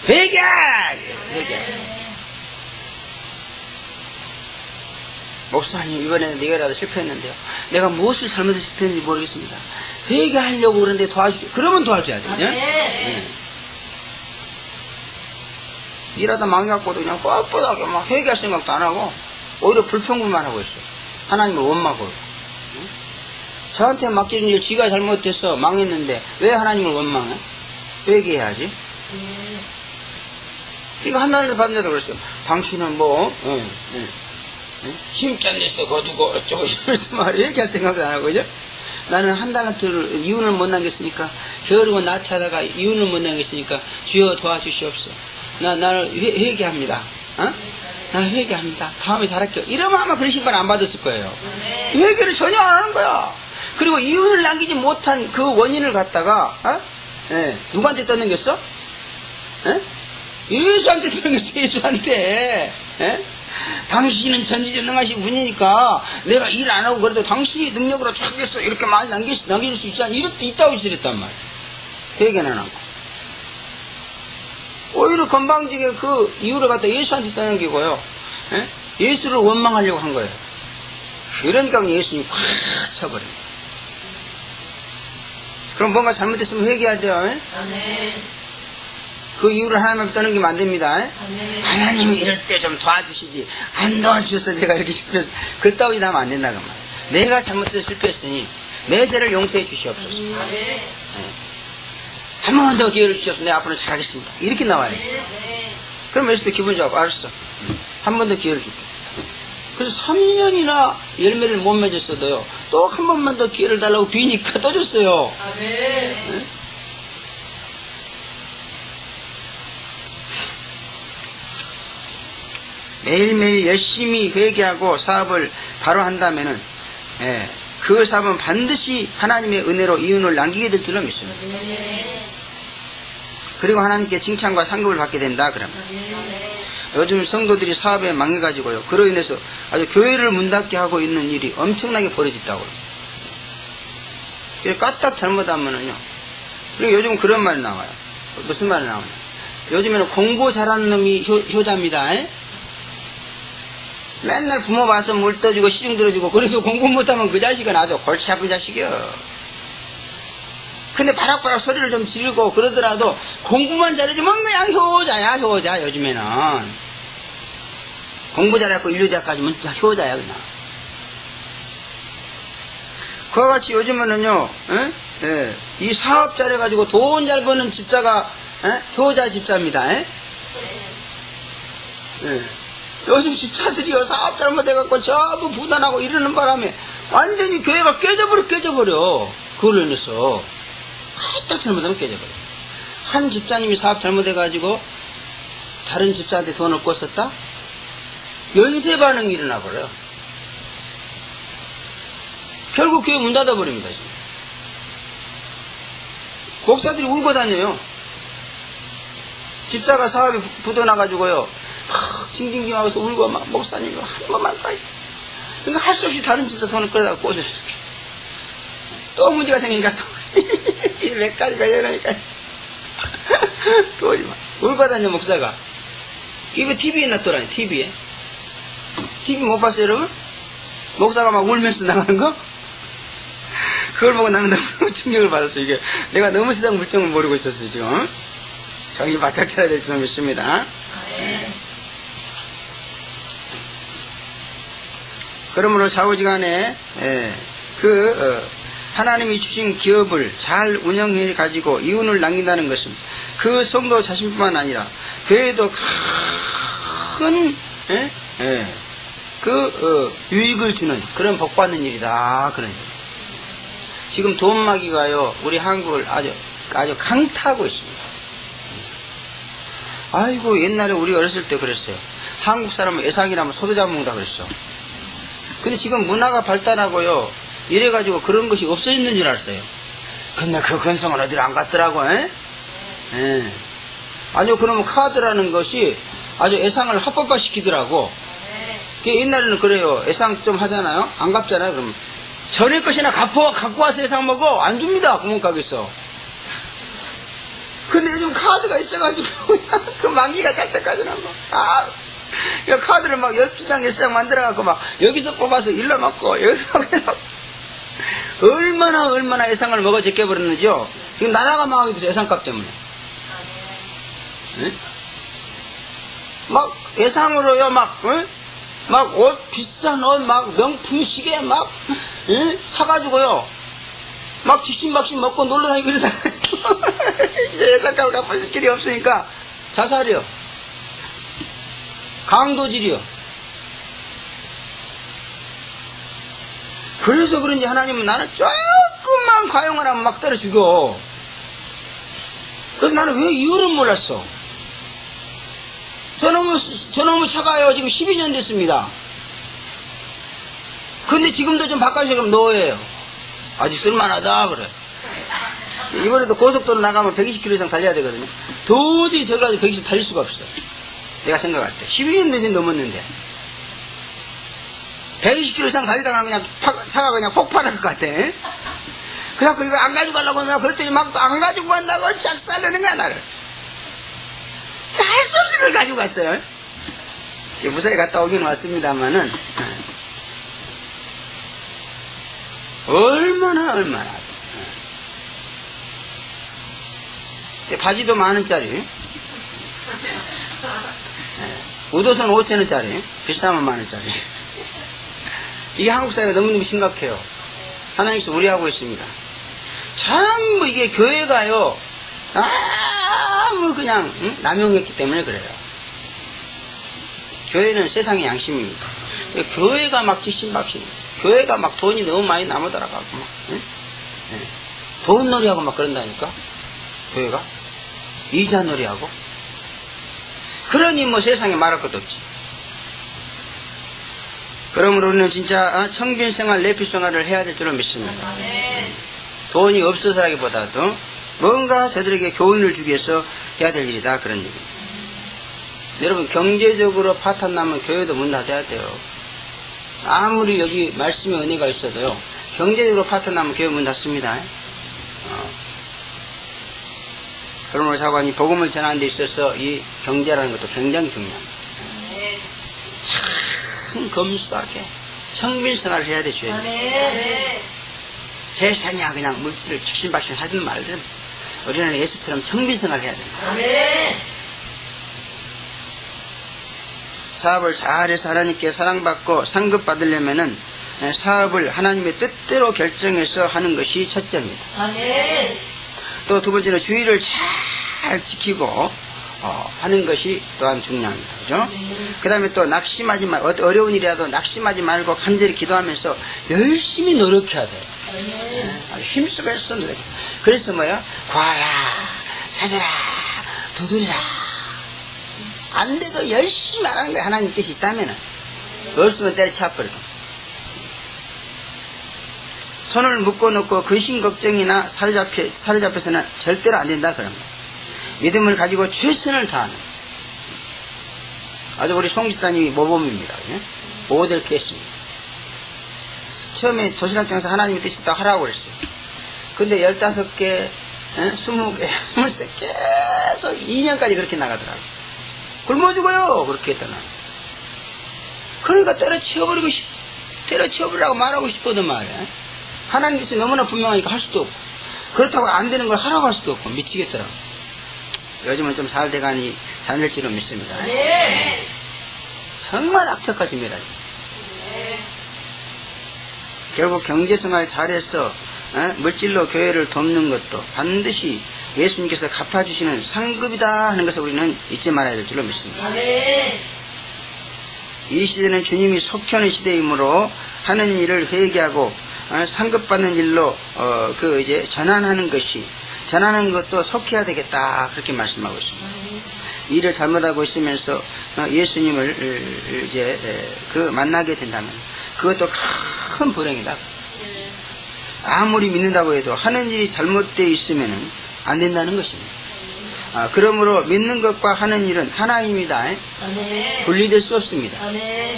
회개. 목사님 이번에는 내가라도 실패했는데요, 내가 무엇을 잘못해서 실패했는지 모르겠습니다. 회개하려고 그러는데 도와주세요. 그러면 도와줘야 돼. 일하다 망해갖고도 그냥 뻣뻣하게 막 회개할 생각도 안 하고 오히려 불평불만 하고 있어요. 하나님을 원망하고. 저한테 맡겨준 일 지가 잘못해서 망했는데 왜 하나님을 원망해? 회개해야지. 그러니까 하나님을 받은 자도 그랬어요. 당신은 힘짠데서 거두고 어쩌고 이러면서 말 얘기할 생각도 안 하고, 그죠? 나는 한 달란트를 이윤을 못 남겼으니까, 게으르고 나태하다가 이윤을 못 남겼으니까 주여 도와주시옵소서. 나를 회개합니다. 나 회개합니다. 다음에 잘할게요. 이러면 아마 그런 신발 안 받았을 거예요. 회개를 전혀 안 하는 거야. 그리고 이윤을 남기지 못한 그 원인을 갖다가 누구한테 떠넘겼어? 예수한테 떠넘겼어. 예수한테. 당신은 전지전능하신 분이니까 내가 일 안 하고 그래도 당신이 능력으로 쫙 했어. 이렇게 많이 남길 수 있지 않냐. 있다고 지랬단 말이야. 회개는 안 하고. 오히려 건방지게 그 이유를 갖다 예수한테 떠넘기고요. 예수를 원망하려고 한 거예요. 그러니까 예수님이 콱 쳐버려요. 그럼 뭔가 잘못했으면 회개해야 돼요. 그 이유를 하나님 앞에 떠넘기면 안 됩니다. 하나님이 이럴 때 좀 도와주시지. 안 도와주셔서 제가 이렇게 실패했어. 그따위 하면 안 된다고 말이에요. 내가 잘못해서 실패했으니 내 죄를 용서해 주시옵소서. 한 번만 더 기회를 주셔서 내가 앞으로 잘하겠습니다. 이렇게 나와요. 그럼 예수도 기분 좋고, 알았어. 한 번 더 기회를 줄게. 그래서 3년이나 열매를 못 맺었어도요, 또 한 번만 더 기회를 달라고 비니까 또 줬어요. 매일매일 열심히 회개하고 사업을 바로 한다면은, 그 사업은 반드시 하나님의 은혜로 이윤을 남기게 될 줄로 믿습니다. 그리고 하나님께 칭찬과 상급을 받게 된다 그러면. 요즘 성도들이 사업에 망해가지고요, 그로 인해서 아주 교회를 문 닫게 하고 있는 일이 엄청나게 벌어졌다고요. 까딱 잘못하면은요. 그리고 요즘 그런 말이 나와요. 무슨 말이 나오냐. 요즘에는 공부 잘하는 놈이 효자입니다. 맨날 부모 봐서 물 떠주고 시중 들어주고, 그래도 공부 못하면 그 자식은 아주 골치 아픈 자식이요. 근데 바락바락 소리를 좀 지르고 그러더라도 공부만 잘해주면 그냥 효자야, 효자. 요즘에는 공부 잘해갖고 인류대학까지 면 효자야 그냥. 그와 같이 요즘에는요, 예, 이 사업 잘해가지고 돈 잘 버는 집사가 효자 집사입니다. 예? 요즘 집사들이요 사업 잘못해갖고 전부 부단하고 이러는 바람에 완전히 교회가 깨져버려. 그걸로 인해서 딱 잘못하면 깨져버려. 한 집사님이 사업 잘못해가지고 다른 집사한테 돈을 꿨었다? 연쇄 반응이 일어나 버려요. 결국 교회 문 닫아버립니다. 지금. 목사들이 울고 다녀요. 집사가 사업에 부도나가지고요. 징징징하고서 울고 막 목사님 한 번만 더. 그러니까 할 수 없이 다른 집사 돈을 끌어다가 꽂아줬어요. 또 문제가 생기니까 또 몇 가지가 이러니까 또 오지 마. 울고 다녀 목사가. 이거 TV에 놨더라니. TV에. TV 못 봤어요 여러분? 목사가 막 울면서 나가는 거? 그걸 보고 나는 너무 충격을 받았어. 이게 내가 너무 세상 물정을 모르고 있었어요 지금. 정신 바짝 차려야 될 줄 믿습니다. 그러므로 좌우지간에 하나님이 주신 기업을 잘 운영해 가지고 이윤을 남긴다는 것은 그 성도 자신뿐만 아니라 교회에도 큰 유익을 주는 그런 복받는 일이다. 그런 일. 지금 돈마기가요 우리 한국을 아주 강타하고 있습니다. 아이고 옛날에 우리 어렸을 때 그랬어요. 한국 사람은 예상이라면 소도 잡는다 그랬어. 근데 지금 문화가 발달하고요 이래가지고 그런 것이 없어졌는 줄 알았어요. 근데 그 근성은 어디로 안 갔더라고. 아주 그러면 카드라는 것이 아주 예상을 합법화 시키더라고. 옛날에는 그래요. 예상 좀 하잖아요. 안 갚잖아요. 그럼 전에 것이나 갖고 와서 예상 먹어. 안 줍니다. 구멍가게에서. 근데 요즘 카드가 있어가지고 그냥 그 만기가 갈 때까지는 뭐. 카드를 막 12장 10장 만들어갖고 막 여기서 뽑아서 일러 먹고 여기서 먹고 얼마나 예상을 먹어 제껴버렸는지요. 지금 나라가 망하게 됐어요. 예상값 때문에. 막 예상으로요 막 옷 비싼 옷 막 명품 시계 막 사가지고요 막 뒷심박심 먹고 놀러다니고 이러다 이제 예상값을 갚을 길이 없으니까 자살이요. 강도질이요. 그래서 그런지 하나님은 나는 조금만 과용을 하면 막 때려 죽여. 그래서 나는 왜 이유를 몰랐어. 저놈의 차가요 지금 12년 됐습니다. 근데 지금도 좀 바꿔서 그럼 노예요. 아직 쓸만하다 그래. 이번에도 고속도로 나가면 120km 이상 달려야 되거든요. 도저히 저를 가지고 120km 달릴 수가 없어요. 내가 생각할 때 12년 된지 넘었는데 120km 이상 달리다가 그냥 차가 그냥 폭발할 것 같아. 그래갖고 이거 안 가지고 가려고 내가 그랬더니 막 또 안 가지고 간다고 작살내는 거야 나를. 할 수 없이 그걸 가지고 갔어요. 무사히 갔다 오긴 왔습니다만은 얼마나 바지도 10,000원짜리 우도선 5,000원짜리 비싸면 10,000원짜리 이게 한국 사회가 너무너무 심각해요. 하나님께서 우려하고 있습니다. 전부 이게 교회가요 너무 그냥 남용했기 때문에 그래요. 교회는 세상의 양심입니다. 교회가 막 직신박신 교회가 막 돈이 너무 많이 남아들어가고 막 돈놀이하고 막 그런다니까. 교회가 이자놀이하고. 그러니 뭐 세상에 말할 것도 없지. 그러므로 우리는 진짜 청빈생활 내피생활을 해야 될 줄로 믿습니다. 돈이 없어서라기보다도 뭔가 저들에게 교훈을 주기 위해서 해야 될 일이다 그런 얘기입니다. 여러분 경제적으로 파탄 나면 교회도 문 닫아야 돼요. 아무리 여기 말씀의 은혜가 있어도요 경제적으로 파탄 나면 교회 문 닫습니다. 그러므로 사관이 복음을 전하는 데 있어서 이 경제라는 것도 굉장히 중요합니다. 참 검소하게 청빈생활을 해야 돼 줘야 돼. 세상이야 그냥 물질을 직신박신 하든 말든 우리는 예수처럼 청빈생활을 해야 된다. 사업을 잘해서 하나님께 사랑받고 상급받으려면은 사업을 하나님의 뜻대로 결정해서 하는 것이 첫째입니다. 아멘. 또 두 번째는 주의를 잘 지키고 하는 것이 또한 중요합니다. 그죠? 그 다음에 또 낙심하지 말, 어려운 일이라도 낙심하지 말고 간절히 기도하면서 열심히 노력해야 돼요. 힘쓰면서 노력해. 그래서 뭐야? 구하라, 찾아라, 두드리라. 안 돼도 열심히 하라는 거야. 하나님 뜻이 있다면은. 없으면 때려쳐버리고. 손을 묶어놓고 근심 걱정이나 사로잡혀서는 절대로 안 된다. 그런 거야. 믿음을 가지고 최선을 다하는. 아주 우리 송 집사님이 모범입니다. 모델 케이스입니다. 처음에 도시락 장사 하나님의 뜻이 있다고 하라고 그랬어요. 근데 15개, 20개, 23개 계속 2년까지 그렇게 나가더라고요. 굶어 죽어요! 그렇게 했더니. 그러니까 때려치워버리라고 말하고 싶거든 말이야. 하나님 뜻이 너무나 분명하니까 할 수도 없고. 그렇다고 안 되는 걸 하라고 할 수도 없고. 미치겠더라고. 요즘은 좀 잘 돼가니 다닐 줄은 믿습니다. 네. 정말 악착같습니다. 네. 결국 경제생활 잘해서 물질로 교회를 돕는 것도 반드시 예수님께서 갚아주시는 상급이다 하는 것을 우리는 잊지 말아야 될 줄로 믿습니다. 네. 이 시대는 주님이 속혀는 시대이므로 하는 일을 회개하고 상급받는 일로 이제 전환하는 것도 속해야 되겠다 그렇게 말씀하고 있습니다. 일을 잘못하고 있으면서 예수님을 이제 만나게 된다면 그것도 큰 불행이다. 아무리 믿는다고 해도 하는 일이 잘못되어 있으면 안 된다는 것입니다. 그러므로 믿는 것과 하는 일은 하나입니다. 분리될 수 없습니다.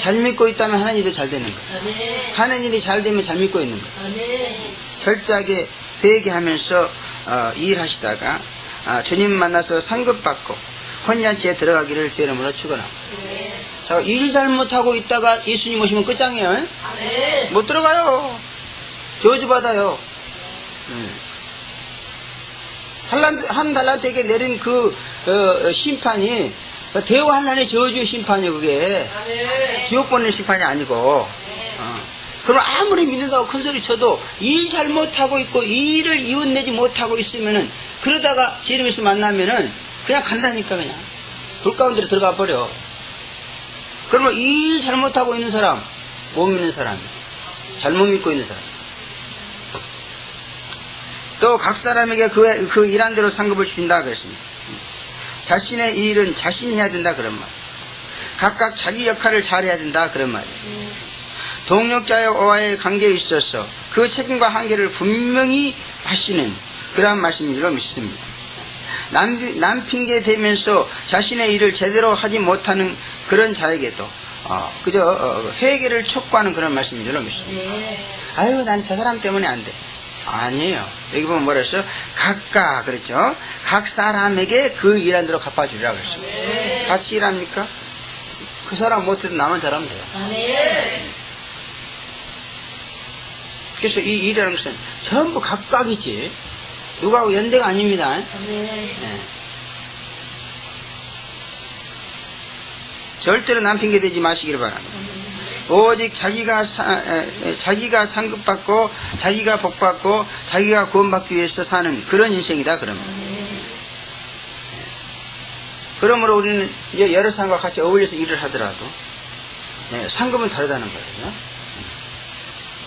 잘 믿고 있다면 하는 일도 잘 되는 거예요. 하는 일이 잘 되면 잘 믿고 있는 거예요. 철저하게 회개하면서 일하시다가 주님 만나서 상급받고 혼잔치에 들어가기를 주의 이름으로 축원합니다. 자, 일 잘못하고 있다가 예수님 오시면 끝장이에요. 못 들어가요. 저주받아요. 한 달란트에게 내린 심판이 대환란의 저주의 심판이에요. 그게 지옥 보내는 심판이 아니고. 그럼 아무리 믿는다고 큰소리 쳐도 일 잘못하고 있고 일을 이웃내지 못하고 있으면은 그러다가 제이름에서 만나면은 그냥 간다니까. 그냥 불 가운데로 들어가 버려. 그러면 일 잘못하고 있는 사람, 못 믿는 사람, 잘못 믿고 있는 사람. 또 각 사람에게 그 일한 대로 상급을 주신다 그랬습니다. 자신의 일은 자신이 해야 된다 그런 말. 각각 자기 역할을 잘해야 된다 그런 말이에요. 동력자와의 관계에 있어서 그 책임과 한계를 분명히 하시는 그러한 말씀인 줄로 믿습니다. 남 핑계 대면서 자신의 일을 제대로 하지 못하는 그런 자에게도 그저 회개를 촉구하는 그런 말씀인 줄로 믿습니다. 아유, 난 저 사람 때문에 안 돼. 아니에요. 여기 보면 뭐라 했어요? 각각, 그랬죠? 각 사람에게 그 일한 대로 갚아주리라고 했습니다. 같이 일합니까? 그 사람 못해도 나만 잘하면 돼요. 그래서 이 일이라는 것은 전부 각각이지 누구하고 연대가 아닙니다. 네. 절대로 남 핑계대지 마시기를 바랍니다. 오직 자기가 상급받고 자기가 복받고 자기가 구원받기 위해서 사는 그런 인생이다 그러면. 그러므로 우리는 이제 여러 사람과 같이 어울려서 일을 하더라도 상급은 다르다는 거예요.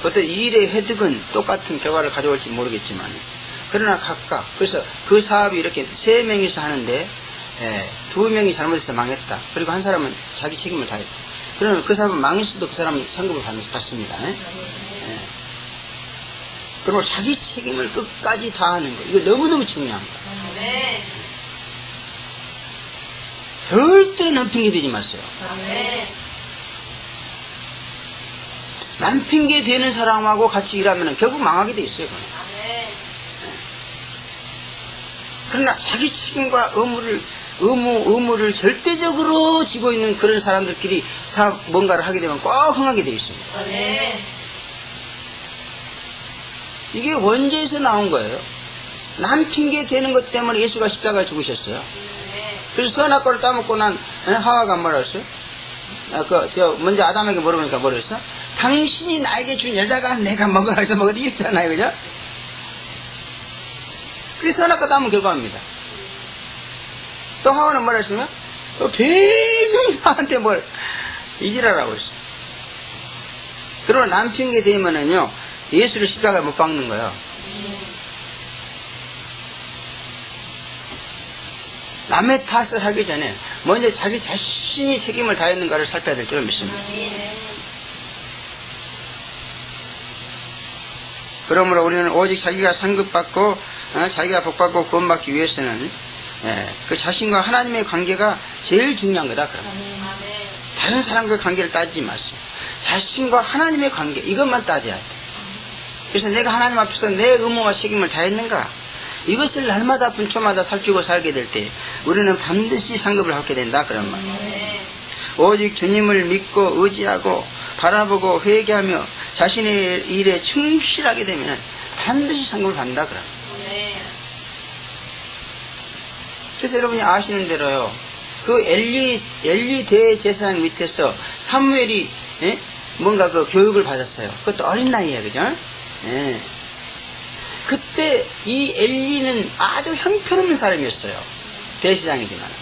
어떤 일의 획득은 똑같은 결과를 가져올지 모르겠지만 그러나 각각 그래서 그 사업이 이렇게 3명이서 하는데 2명이 잘못해서 망했다. 그리고 한 사람은 자기 책임을 다했다. 그러면 그 사람은 망했어도 그 사람은 상급을 받습니다. 그리고 자기 책임을 끝까지 다하는 거. 이거 너무너무 중요합니다. 절대로 남 핑계대지 마세요. 남 핑계 대는 사람하고 같이 일하면 결국 망하게 돼 있어요. 그러나 자기 책임과 의무를 절대적으로 지고 있는 그런 사람들끼리 뭔가를 하게 되면 꼭 흥하게 돼 있습니다. 이게 원죄에서 나온 거예요. 남 핑계 대는 것 때문에 예수가 십자가에 죽으셨어요. 그래서 선악과를 따먹고 난 하와가 뭐라 했어요? 먼저 아담에게 물어보니까 뭐라 했어? 당신이 나에게 준 여자가 내가 먹으라 해서 먹어도 이겼잖아요. 그죠? 그래서 선악과도 하면 결과입니다. 또 하와는 뭐라 했으면? 배명이 나한테 뭘 이지라라고 했어. 그러나 남편에게 되면은요, 예수를 십자가에 못 박는 거예요. 남의 탓을 하기 전에 먼저 자기 자신이 책임을 다했는가를 살펴야 될 줄 믿습니다. 그러므로 우리는 오직 자기가 상급받고 자기가 복받고 구원받기 위해서는 그 자신과 하나님의 관계가 제일 중요한 거다. 그럼 다른 사람과 관계를 따지지 마세요. 자신과 하나님의 관계 이것만 따져야 돼. 그래서 내가 하나님 앞에서 내 의무와 책임을 다했는가, 이것을 날마다 분초마다 살피고 살게 될 때 우리는 반드시 상급을 받게 된다. 그런 말이에요. 오직 주님을 믿고 의지하고 바라보고 회개하며 자신의 일에 충실하게 되면 반드시 상급을 받는다. 그런 말이에요. 그래서 여러분이 아시는 대로요, 그 엘리 대제사장 밑에서 사무엘이 뭔가 그 교육을 받았어요. 그것도 어린 나이에, 그죠? 그때 이 엘리는 아주 형편없는 사람이었어요. 대제사장이지만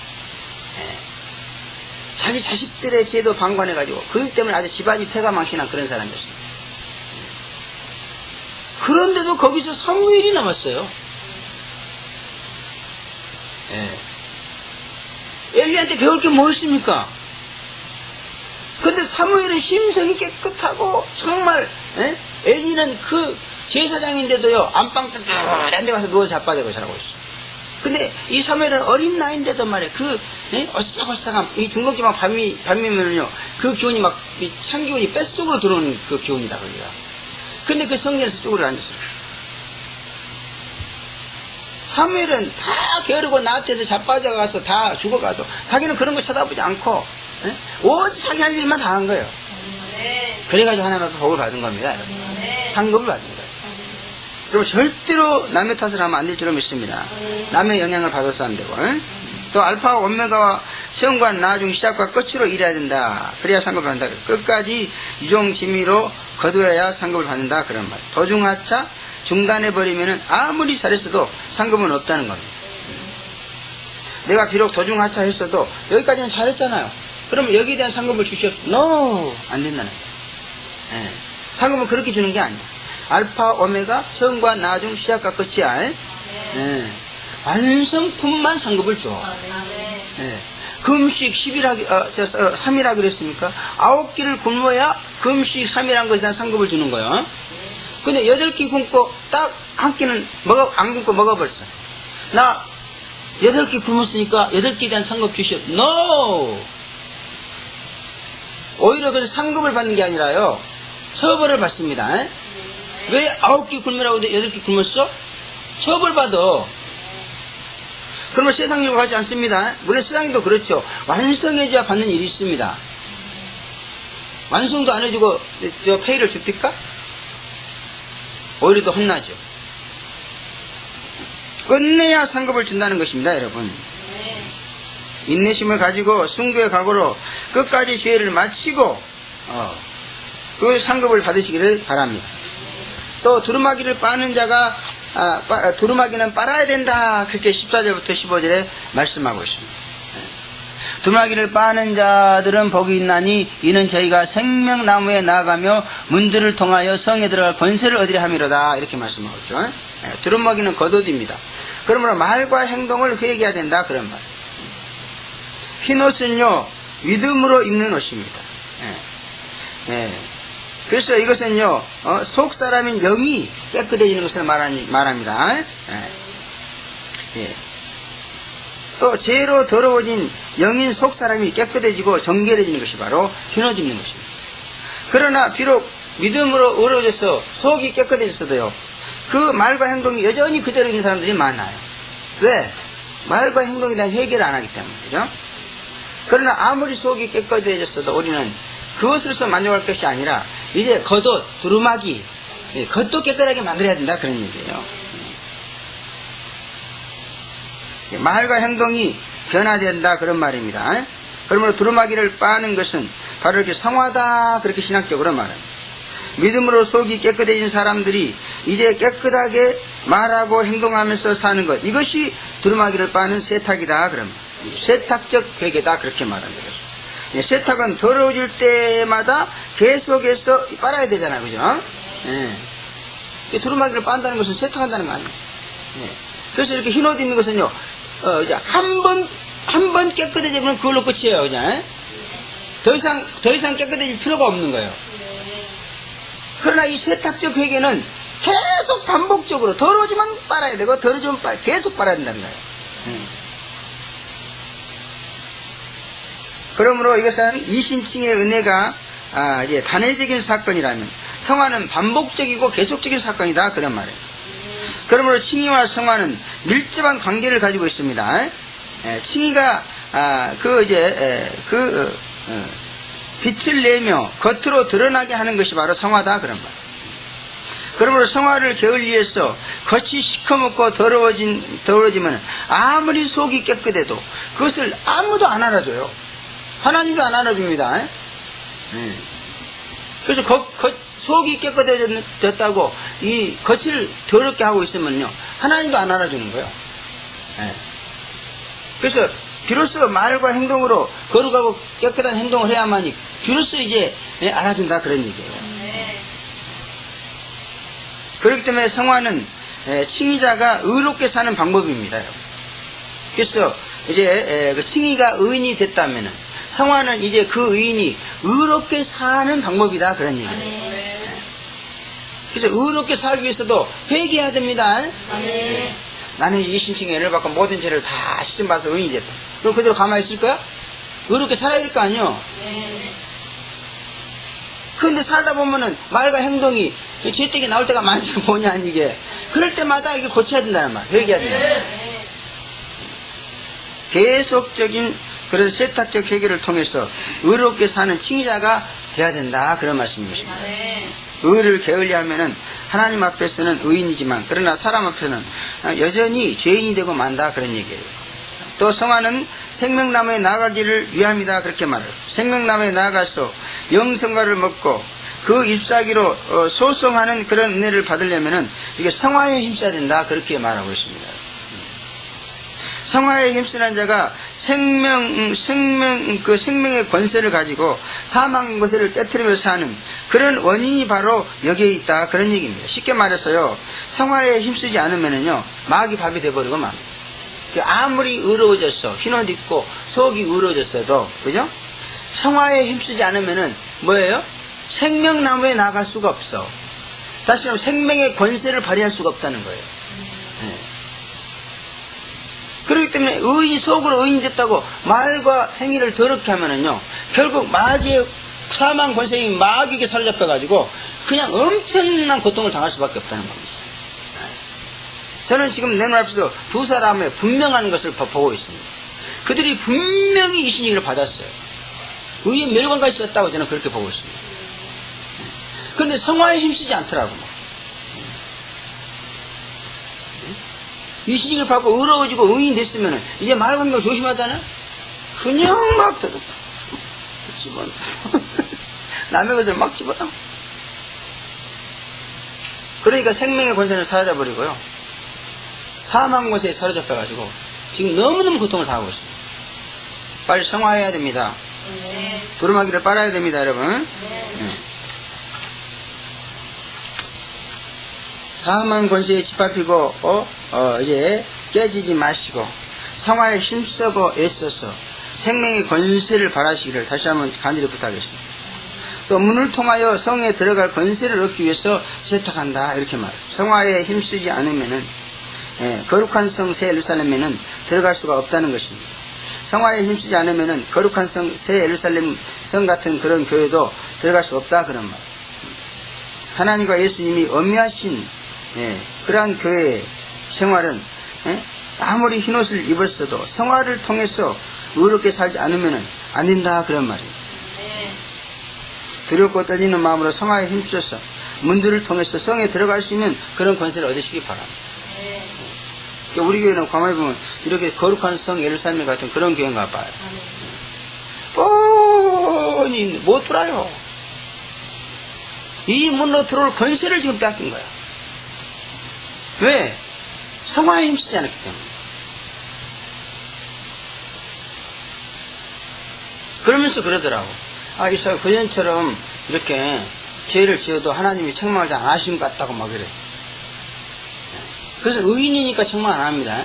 자기 자식들의 죄도 방관해가지고 그것 때문에 아주 집안이 패가 망신한 그런 사람이었어요. 그런데도 거기서 사무엘이 남았어요. 엘리한테 배울 게 뭐 있습니까? 근데 사무엘은 심성이 깨끗하고 정말 엘리는 그 제사장인데도요, 안방 뜨뜻한 데 가서 누워서 자빠지고 자라고 있어. 근데 이 사무엘은 어린 나이인데도 말이야, 그 어싸고싸한 이 중국지방 밤이면요, 그 기운이 막 찬 기운이 뱃속으로 들어오는 그 기운이다. 거기가. 근데 그 성전에서 쭈그려 앉았어요. 사무엘은 다 게으르고 나한테서 자빠져가서 다 죽어가도 자기는 그런 거 쳐다보지 않고 오직 자기 할 일만 다 한 거예요. 그래가지고 하나님 앞에 복을 받은 겁니다. 상급을 받은 거예요. 그리고 절대로 남의 탓을 하면 안 될 줄로 믿습니다. 남의 영향을 받아서 안 되고. 또 알파와 오메가와 처음과 나중 시작과 끝으로 일해야 된다. 그래야 상급을 받는다. 끝까지 유종지미로 거두어야 상급을 받는다. 그런 말. 도중하차 중단해버리면 아무리 잘했어도 상급은 없다는 겁니다. 내가 비록 도중하차 했어도 여기까지는 잘했잖아요. 그러면 여기에 대한 상급을 주시옵소서. No! 안 된다는 거예요. 상급은 그렇게 주는 게 아니야. 알파, 오메가, 처음과 나중, 시작과 끝이야. 완성품만 상급을 줘. 금식 3일 하기로 했으니까 9끼를 굶어야 금식 3일 한 것에 대한 상급을 주는 거예요. 근데 8끼 굶고 딱 한 끼는 안 굶고 먹어버렸어. 나 8끼 굶었으니까 8끼에 대한 상급 주시오. No! 오히려 그래서 상급을 받는 게 아니라요, 처벌을 받습니다. 왜 9끼 굶으라고 했는데 8끼 굶었어? 처벌받아. 그러면 세상 일과 같지 않습니다. 물론 세상에도 그렇죠. 완성해줘야 받는 일이 있습니다. 완성도 안 해주고 저 페이를 줍니까? 오히려 더 혼나죠. 끝내야 상급을 준다는 것입니다, 여러분. 인내심을 가지고 순교의 각오로 끝까지 죄를 마치고 그 상급을 받으시기를 바랍니다. 또 두루마기를 빠는 자가 두루마기는 빨아야 된다. 그렇게 14절부터 15절에 말씀하고 있습니다. 두루마기를 빠는 자들은 복이 있나니 이는 저희가 생명나무에 나아가며 문들을 통하여 성에 들어갈 권세를 얻으려 함이로다. 이렇게 말씀하고 있죠. 두루마기는 겉옷입니다. 그러므로 말과 행동을 회개해야 된다. 그런 말. 흰옷은요, 믿음으로 입는 옷입니다. 그래서 이것은요, 속 사람인 영이 깨끗해지는 것을 말합니다. 또 죄로 더러워진 영인 속 사람이 깨끗해지고 정결해지는 것이 바로 흰옷 입는 것입니다. 그러나 비록 믿음으로 의로워져서 속이 깨끗해졌어도요, 그 말과 행동이 여전히 그대로 있는 사람들이 많아요. 왜? 말과 행동에 대한 회개를 안 하기 때문이죠. 그러나 아무리 속이 깨끗해졌어도 우리는 그것으로서 만족할 것이 아니라 이제 겉옷, 두루마기, 겉도 깨끗하게 만들어야 된다. 그런 얘기예요. 말과 행동이 변화된다. 그런 말입니다. 그러므로 두루마기를 빠는 것은 바로 이렇게 성화다. 그렇게 신학적으로 말합니다. 믿음으로 속이 깨끗해진 사람들이 이제 깨끗하게 말하고 행동하면서 사는 것, 이것이 두루마기를 빠는 세탁이다. 그럼 세탁적 회개다, 그렇게 말합니다. 예, 세탁은 더러워질 때마다 계속해서 빨아야 되잖아요, 그죠? 예. 두루마기를 빤다는 것은 세탁한다는 거 아니에요. 예. 그래서 이렇게 흰 옷 입는 것은요, 이제 한 번 깨끗해지면 그걸로 끝이에요, 그죠? 더 이상 깨끗해질 필요가 없는 거예요. 그러나 이 세탁적 회개는 계속 반복적으로 더러워지면 빨아야 되고, 더러워지면 계속 빨아야 된다는 거예요. 그러므로 이것은 이신칭의 은혜가 이제 단회적인 사건이라면 성화는 반복적이고 계속적인 사건이다, 그런 말이에요. 그러므로 칭의와 성화는 밀접한 관계를 가지고 있습니다. 칭의가 빛을 내며 겉으로 드러나게 하는 것이 바로 성화다, 그런 말. 그러므로 성화를 게을리해서 겉이 시커멓고 더러워지면 아무리 속이 깨끗해도 그것을 아무도 안 알아줘요. 하나님도 안 알아줍니다. 그래서 속이 깨끗해졌다고 이 겉을 더럽게 하고 있으면요, 하나님도 안 알아주는 거예요. 그래서 비로소 말과 행동으로 거룩하고 깨끗한 행동을 해야만이 비로소 이제 알아준다, 그런 얘기예요. 그렇기 때문에 성화는 칭의자가 의롭게 사는 방법입니다. 그래서 이제 그 칭의가 의인이 됐다면은 성화는 이제 그 의인이 의롭게 사는 방법이다, 그런 얘기예요. 그래서 의롭게 살기 위해서도 회개해야 됩니다. 나는 이신칭의 은혜를 받고 모든 죄를 다 시침받아서 의인이 됐다. 그럼 그대로 가만히 있을 거야? 의롭게 살아야 될 거 아니요? 그런데 살다 보면은 말과 행동이 죄되게 나올 때가 많지 뭐냐, 이게. 그럴 때마다 이게 고쳐야 된다는 말, 회개해야 된다. 계속적인 그런 세탁적 회개를 통해서 의롭게 사는 칭의자가 돼야 된다, 그런 말씀인 것입니다. 의를 게을리하면은 하나님 앞에서는 의인이지만 그러나 사람 앞에서는 여전히 죄인이 되고 만다, 그런 얘기예요. 또 성화는 생명나무에 나아가기를 위함이다, 그렇게 말해요. 생명나무에 나아가서 영성과를 먹고 그 잎사귀로 소성하는 그런 은혜를 받으려면은 이게 성화에 힘써야 된다, 그렇게 말하고 있습니다. 성화에 힘쓰는 자가 생명의 권세를 가지고 사망 권세를 깨트리면서 사는 그런 원인이 바로 여기에 있다, 그런 얘기입니다. 쉽게 말해서요, 성화에 힘쓰지 않으면은요, 마귀 밥이 돼버리고 맙니다. 아무리 의로워졌어, 흰옷 입고 속이 의로워졌어도, 그죠? 성화에 힘쓰지 않으면은 뭐예요? 생명나무에 나갈 수가 없어. 다시 말하면 생명의 권세를 발휘할 수가 없다는 거예요. 그렇기 때문에 의인이 속으로 의인이 됐다고 말과 행위를 더럽게 하면은요, 결국 마귀의 사망 권세인 마귀에게 사로잡혀가지고 그냥 엄청난 고통을 당할 수밖에 없다는 겁니다. 저는 지금 내 눈앞에서 두 사람의 분명한 것을 보고 있습니다. 그들이 분명히 이 신이를 받았어요. 의의 멸관까지 있었다고 저는 그렇게 보고 있습니다. 그런데 성화에 힘쓰지 않더라고. 이 신익을 받고 의로워지고 의인 됐으면 이제 말하는 거 조심하다는 그냥 막 집어넣어. 남의 것을 막 집어넣어. 그러니까 생명의 권세는 사라져버리고요, 사망 권세에 사로잡혀가지고 지금 너무너무 고통을 당하고 있습니다. 빨리 성화해야 됩니다. 두루마기를 빨아야 됩니다, 여러분. 사망 권세에 짓밟히고 이제 깨지지 마시고 성화에 힘쓰고 애써서 생명의 권세를 발하시기를 다시 한번 간절히 부탁하겠습니다. 또 문을 통하여 성에 들어갈 권세를 얻기 위해서 세탁한다, 이렇게 말해요. 성화에 힘쓰지 않으면은 거룩한 성 새 예루살렘에는 들어갈 수가 없다는 것입니다. 성화에 힘쓰지 않으면은 거룩한 성 새 예루살렘 성 같은 그런 교회도 들어갈 수 없다, 그런 말. 하나님과 예수님이 엄미하신 그러한 교회의 생활은 아무리 흰옷을 입었어도 성화를 통해서 의롭게 살지 않으면 안 된다, 그런 말이에요. 두렵고 떨리는 마음으로 성화에 힘써서 문들을 통해서 성에 들어갈 수 있는 그런 권세를 얻으시기 바랍니다. 우리 교회는 가만히 보면 이렇게 거룩한 성 예루살렘 같은 그런 교회인가 봐요. 뻔히 못 들어요. 이 문으로 들어올 권세를 지금 빼앗긴 거야. 왜? 성화에 힘쓰지 않았기 때문에. 그러면서 그러더라고. 아, 이사 그전처럼 이렇게 죄를 지어도 하나님이 책망하지 안 하신 것 같다고 막 그래. 그래서 의인이니까 책망 안 합니다.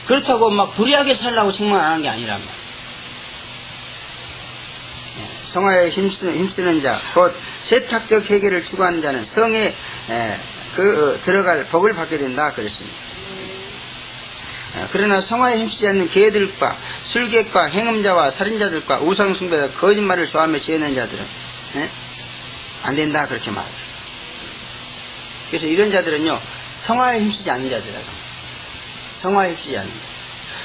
그렇다고 막 불의하게 살라고 책망 안 하는 게 아니란 말이야. 성화에 힘쓰는 자, 곧 세탁적 회개를 추구하는 자는 성에 들어갈 복을 받게 된다 그랬습니다. 그러나 성화에 힘쓰지 않는 개들과 술객과 행음자와 살인자들과 우상숭배자 거짓말을 좋아하며 지어낸 자들은 안 된다 그렇게 말해요. 그래서 이런 자들은요 성화에 힘쓰지 않는 자들이라고. 성화에 힘쓰지 않는 자.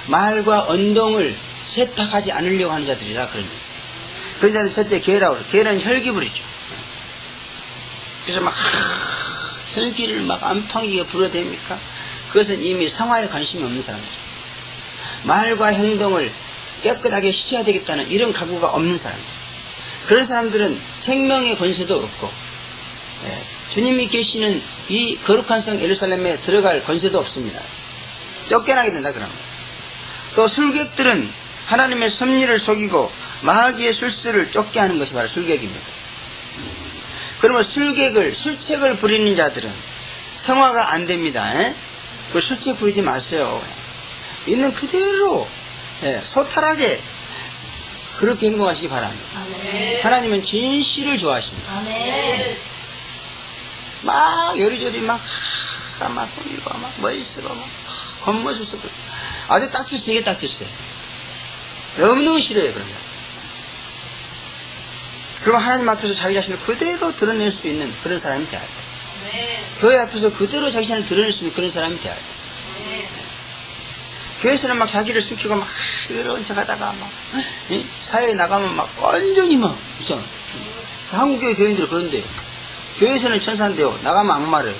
말과 언동을 세탁하지 않으려고 하는 자들이라 그런 거예요. 그런 자는 첫째 개라고 그래요. 개는 혈기부리죠. 그래서 막 혈기를 막 안팡이게 불어댑니까? 그것은 이미 성화에 관심이 없는 사람이죠. 말과 행동을 깨끗하게 씻어야 되겠다는 이런 각오가 없는 사람이죠. 그런 사람들은 생명의 권세도 없고 주님이 계시는 이 거룩한 성 예루살렘에 들어갈 권세도 없습니다. 쫓겨나게 된다 그럽니다. 또 술객들은 하나님의 섭리를 속이고 마귀의 술수를 쫓게 하는 것이 바로 술객입니다. 그러면 술책을 부리는 자들은 성화가 안 됩니다. 그 술책 부리지 마세요. 있는 그대로 소탈하게 그렇게 행동하시기 바랍니다. 하나님은 진실을 좋아하십니다. 막 요리조리 막 꾸미고 막 멋있고 막 겉멋있어 아주 딱 주세요. 이게 딱 주세요. 너무너무 싫어요. 그런 거. 그럼 하나님 앞에서 자기 자신을 그대로 드러낼 수 있는 그런 사람이 돼야 돼요. 교회 앞에서 그대로 자기 자신을 드러낼 수 있는 그런 사람이 돼야 돼요. 교회에서는 막 자기를 숨기고 막 이런 척 하다가 막 사회에 나가면 막 완전히 막 이상. 한국교회 교인들 그런데 교회에서는 천사인데요. 나가면 악마래요.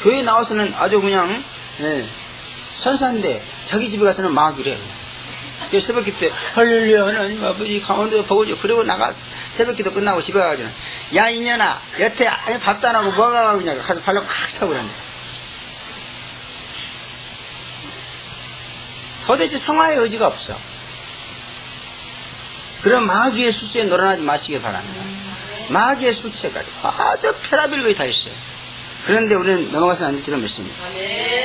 교회 나와서는 아주 그냥 천사인데 자기 집에 가서는 마귀래. 새벽기 때 할렐루야 하나님 아버지 강원도에 복을 줘. 그리고 나가 새벽기도 끝나고 집에 가가지고 야 이년아 여태 밥도 안 하고 뭐가 하고 그냥 가서 발로 꽉 차고 그러네. 도대체 성화의 의지가 없어. 그런 마귀의 수수에 놀아나지 마시길 바랍니다. 마귀의 수채까지 아주 쾌락일거리 다 있어요. 그런데 우리는 넘어가서는 안 될 줄은 믿습니다.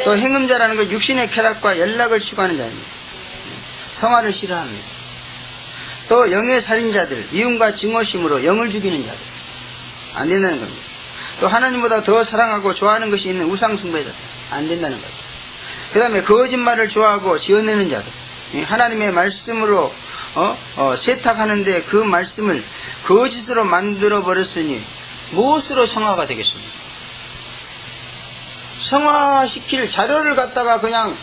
또 행음자라는 건 육신의 쾌락과 연락을 추구하는 자입니다. 성화를 싫어합니다. 또 영의 살인자들, 이윤과 증오심으로 영을 죽이는 자들 안 된다는 겁니다. 또 하나님보다 더 사랑하고 좋아하는 것이 있는 우상숭배자들 안 된다는 거죠. 그 다음에 거짓말을 좋아하고 지어내는 자들, 하나님의 말씀으로 세탁하는데 그 말씀을 거짓으로 만들어 버렸으니 무엇으로 성화가 되겠습니까? 성화시킬 자료를 갖다가 그냥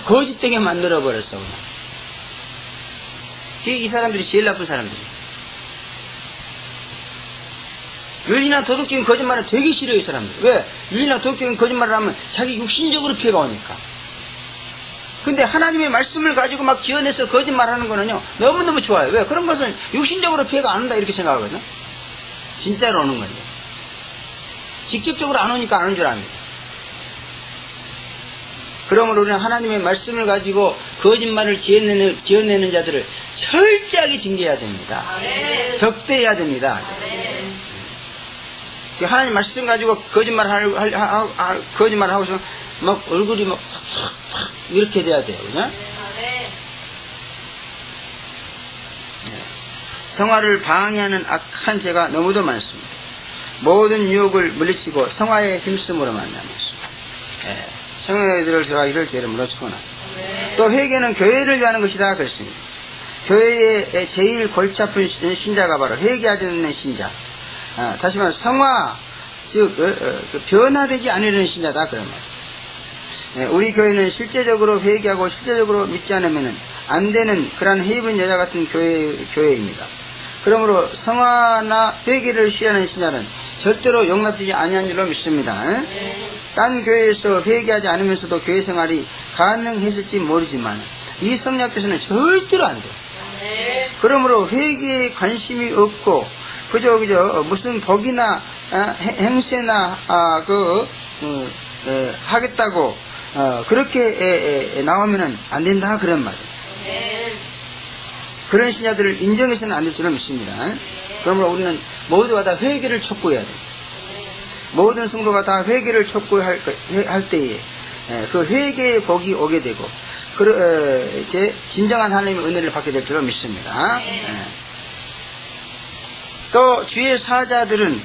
거짓되게 만들어 버렸어. 그냥. 이 사람들이 제일 나쁜 사람들이. 윤리나 도덕적인 거짓말은 되게 싫어요, 이 사람들. 왜? 윤리나 도덕적인 거짓말을 하면 자기 육신적으로 피해가 오니까. 근데 하나님의 말씀을 가지고 막 지어내서 거짓말하는 거는요, 너무너무 좋아요. 왜? 그런 것은 육신적으로 피해가 안 온다, 이렇게 생각하거든요. 진짜로 오는 건데. 직접적으로 안 오니까 안 오는 줄 압니다. 그러므로 우리는 하나님의 말씀을 가지고 거짓말을 지어내는 자들을 철저하게 징계해야 됩니다. 적대해야 됩니다. 하나님 말씀 가지고 거짓말 하고서 막 얼굴이 막 이렇게 돼야 돼요. 그죠? 성화를 방해하는 악한 죄가 너무도 많습니다. 모든 유혹을 물리치고 성화에 힘쓰므로 만나면서 성령들을 들어가기를 죄를 물어치거나 또 회개는 교회를 위하는 것이다 그랬습니다. 교회의 제일 골치 아픈 신자가 바로 회개하지 않는 신자. 다시 말해 성화 즉 변화되지 않으려는 신자다 그런 말. 우리 교회는 실제적으로 회개하고 실제적으로 믿지 않으면 안 되는 그런 헤이븐 여자 같은 교회입니다. 그러므로 성화나 회개를 취하는 신자는 절대로 용납되지 아니한 줄로 믿습니다. 딴 교회에서 회개하지 않으면서도 교회 생활이 가능했을지 모르지만 이 성략교에서는 절대로 안 돼요. 그러므로 회개에 관심이 없고 그저 무슨 복이나 행세나 하겠다고 그렇게 나오면은 안 된다 그런 말이에요. 그런 신자들을 인정해서는 안 될 줄은 믿습니다. 그러므로 우리는 모두가 다 회개를 촉구해야 돼요. 모든 성도가 다 회개를 촉구할 때에 그 회개의 복이 오게 되고 이제 진정한 하나님의 은혜를 받게 될 줄로 믿습니다. 또 주의 사자들은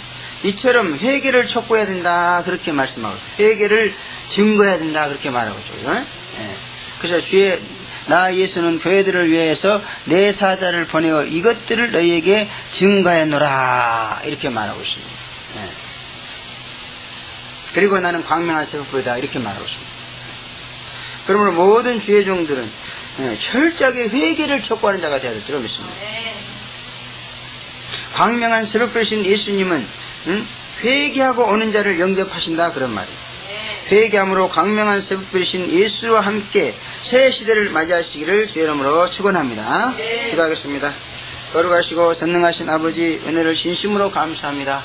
이처럼 회개를 촉구해야 된다 그렇게 말씀하고 회개를 증거해야 된다 그렇게 말하고 있죠. 그래서 나 예수는 교회들을 위해서 내 사자를 보내어 이것들을 너희에게 증거하노라 이렇게 말하고 있습니다. 그리고 나는 광명한 새벽불이다 이렇게 말하고 있습니다. 그러므로 모든 주의 종들은 철저하게 회개를 촉구하는 자가 되어야 될 줄로 믿습니다. 광명한 새벽불이신 예수님은 회개하고 오는 자를 영접하신다 그런 말이에요. 회개함으로 광명한 새벽불이신 예수와 함께 새 시대를 맞이하시기를 주의 이름으로 축원합니다. 기도하겠습니다. 거룩하시고 전능하신 아버지 은혜를 진심으로 감사합니다.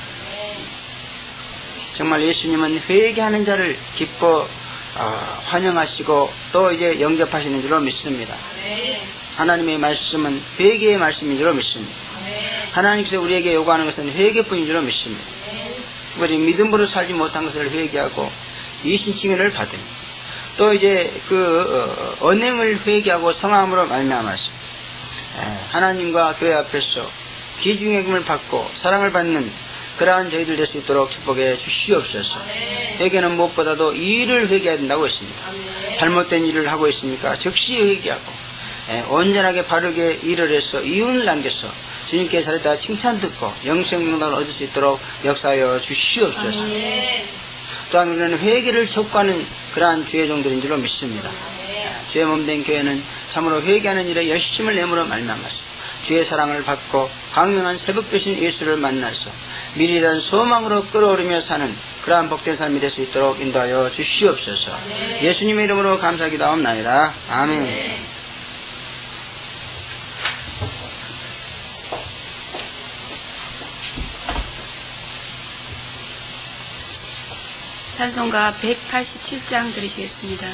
정말 예수님은 회개하는 자를 기뻐 환영하시고 또 이제 영접하시는 줄로 믿습니다. 하나님의 말씀은 회개의 말씀인 줄로 믿습니다. 하나님께서 우리에게 요구하는 것은 회개뿐인 줄로 믿습니다. 우리 믿음으로 살지 못한 것을 회개하고 이신칭의를 받으며 또 이제 언행을 회개하고 성함으로 말미암았습니다. 하나님과 교회 앞에서 기중의금을 받고 사랑을 받는 그러한 저희들 될 수 있도록 축복해 주시옵소서. 회개는 무엇보다도 일을 회개해야 된다고 했습니다. 잘못된 일을 하고 있으니까 즉시 회개하고 온전하게 바르게 일을 해서 이윤을 남겨서 주님께 잘했다 칭찬 듣고 영생명당을 얻을 수 있도록 역사하여 주시옵소서. 또한 우리는 회개를 촉구하는 그러한 주의 종들인 줄로 믿습니다. 주의 몸된 교회는 참으로 회개하는 일에 열심을 내므로 말미암았습니다. 주의 사랑을 받고 광명한 새벽교신 예수를 만나서 미래에 소망으로 끌어오르며 사는 그러한 복된 삶이 될 수 있도록 인도하여 주시옵소서. 예수님의 이름으로 감사기도하옵나이다. 아멘. 찬송가 187장 들으시겠습니다.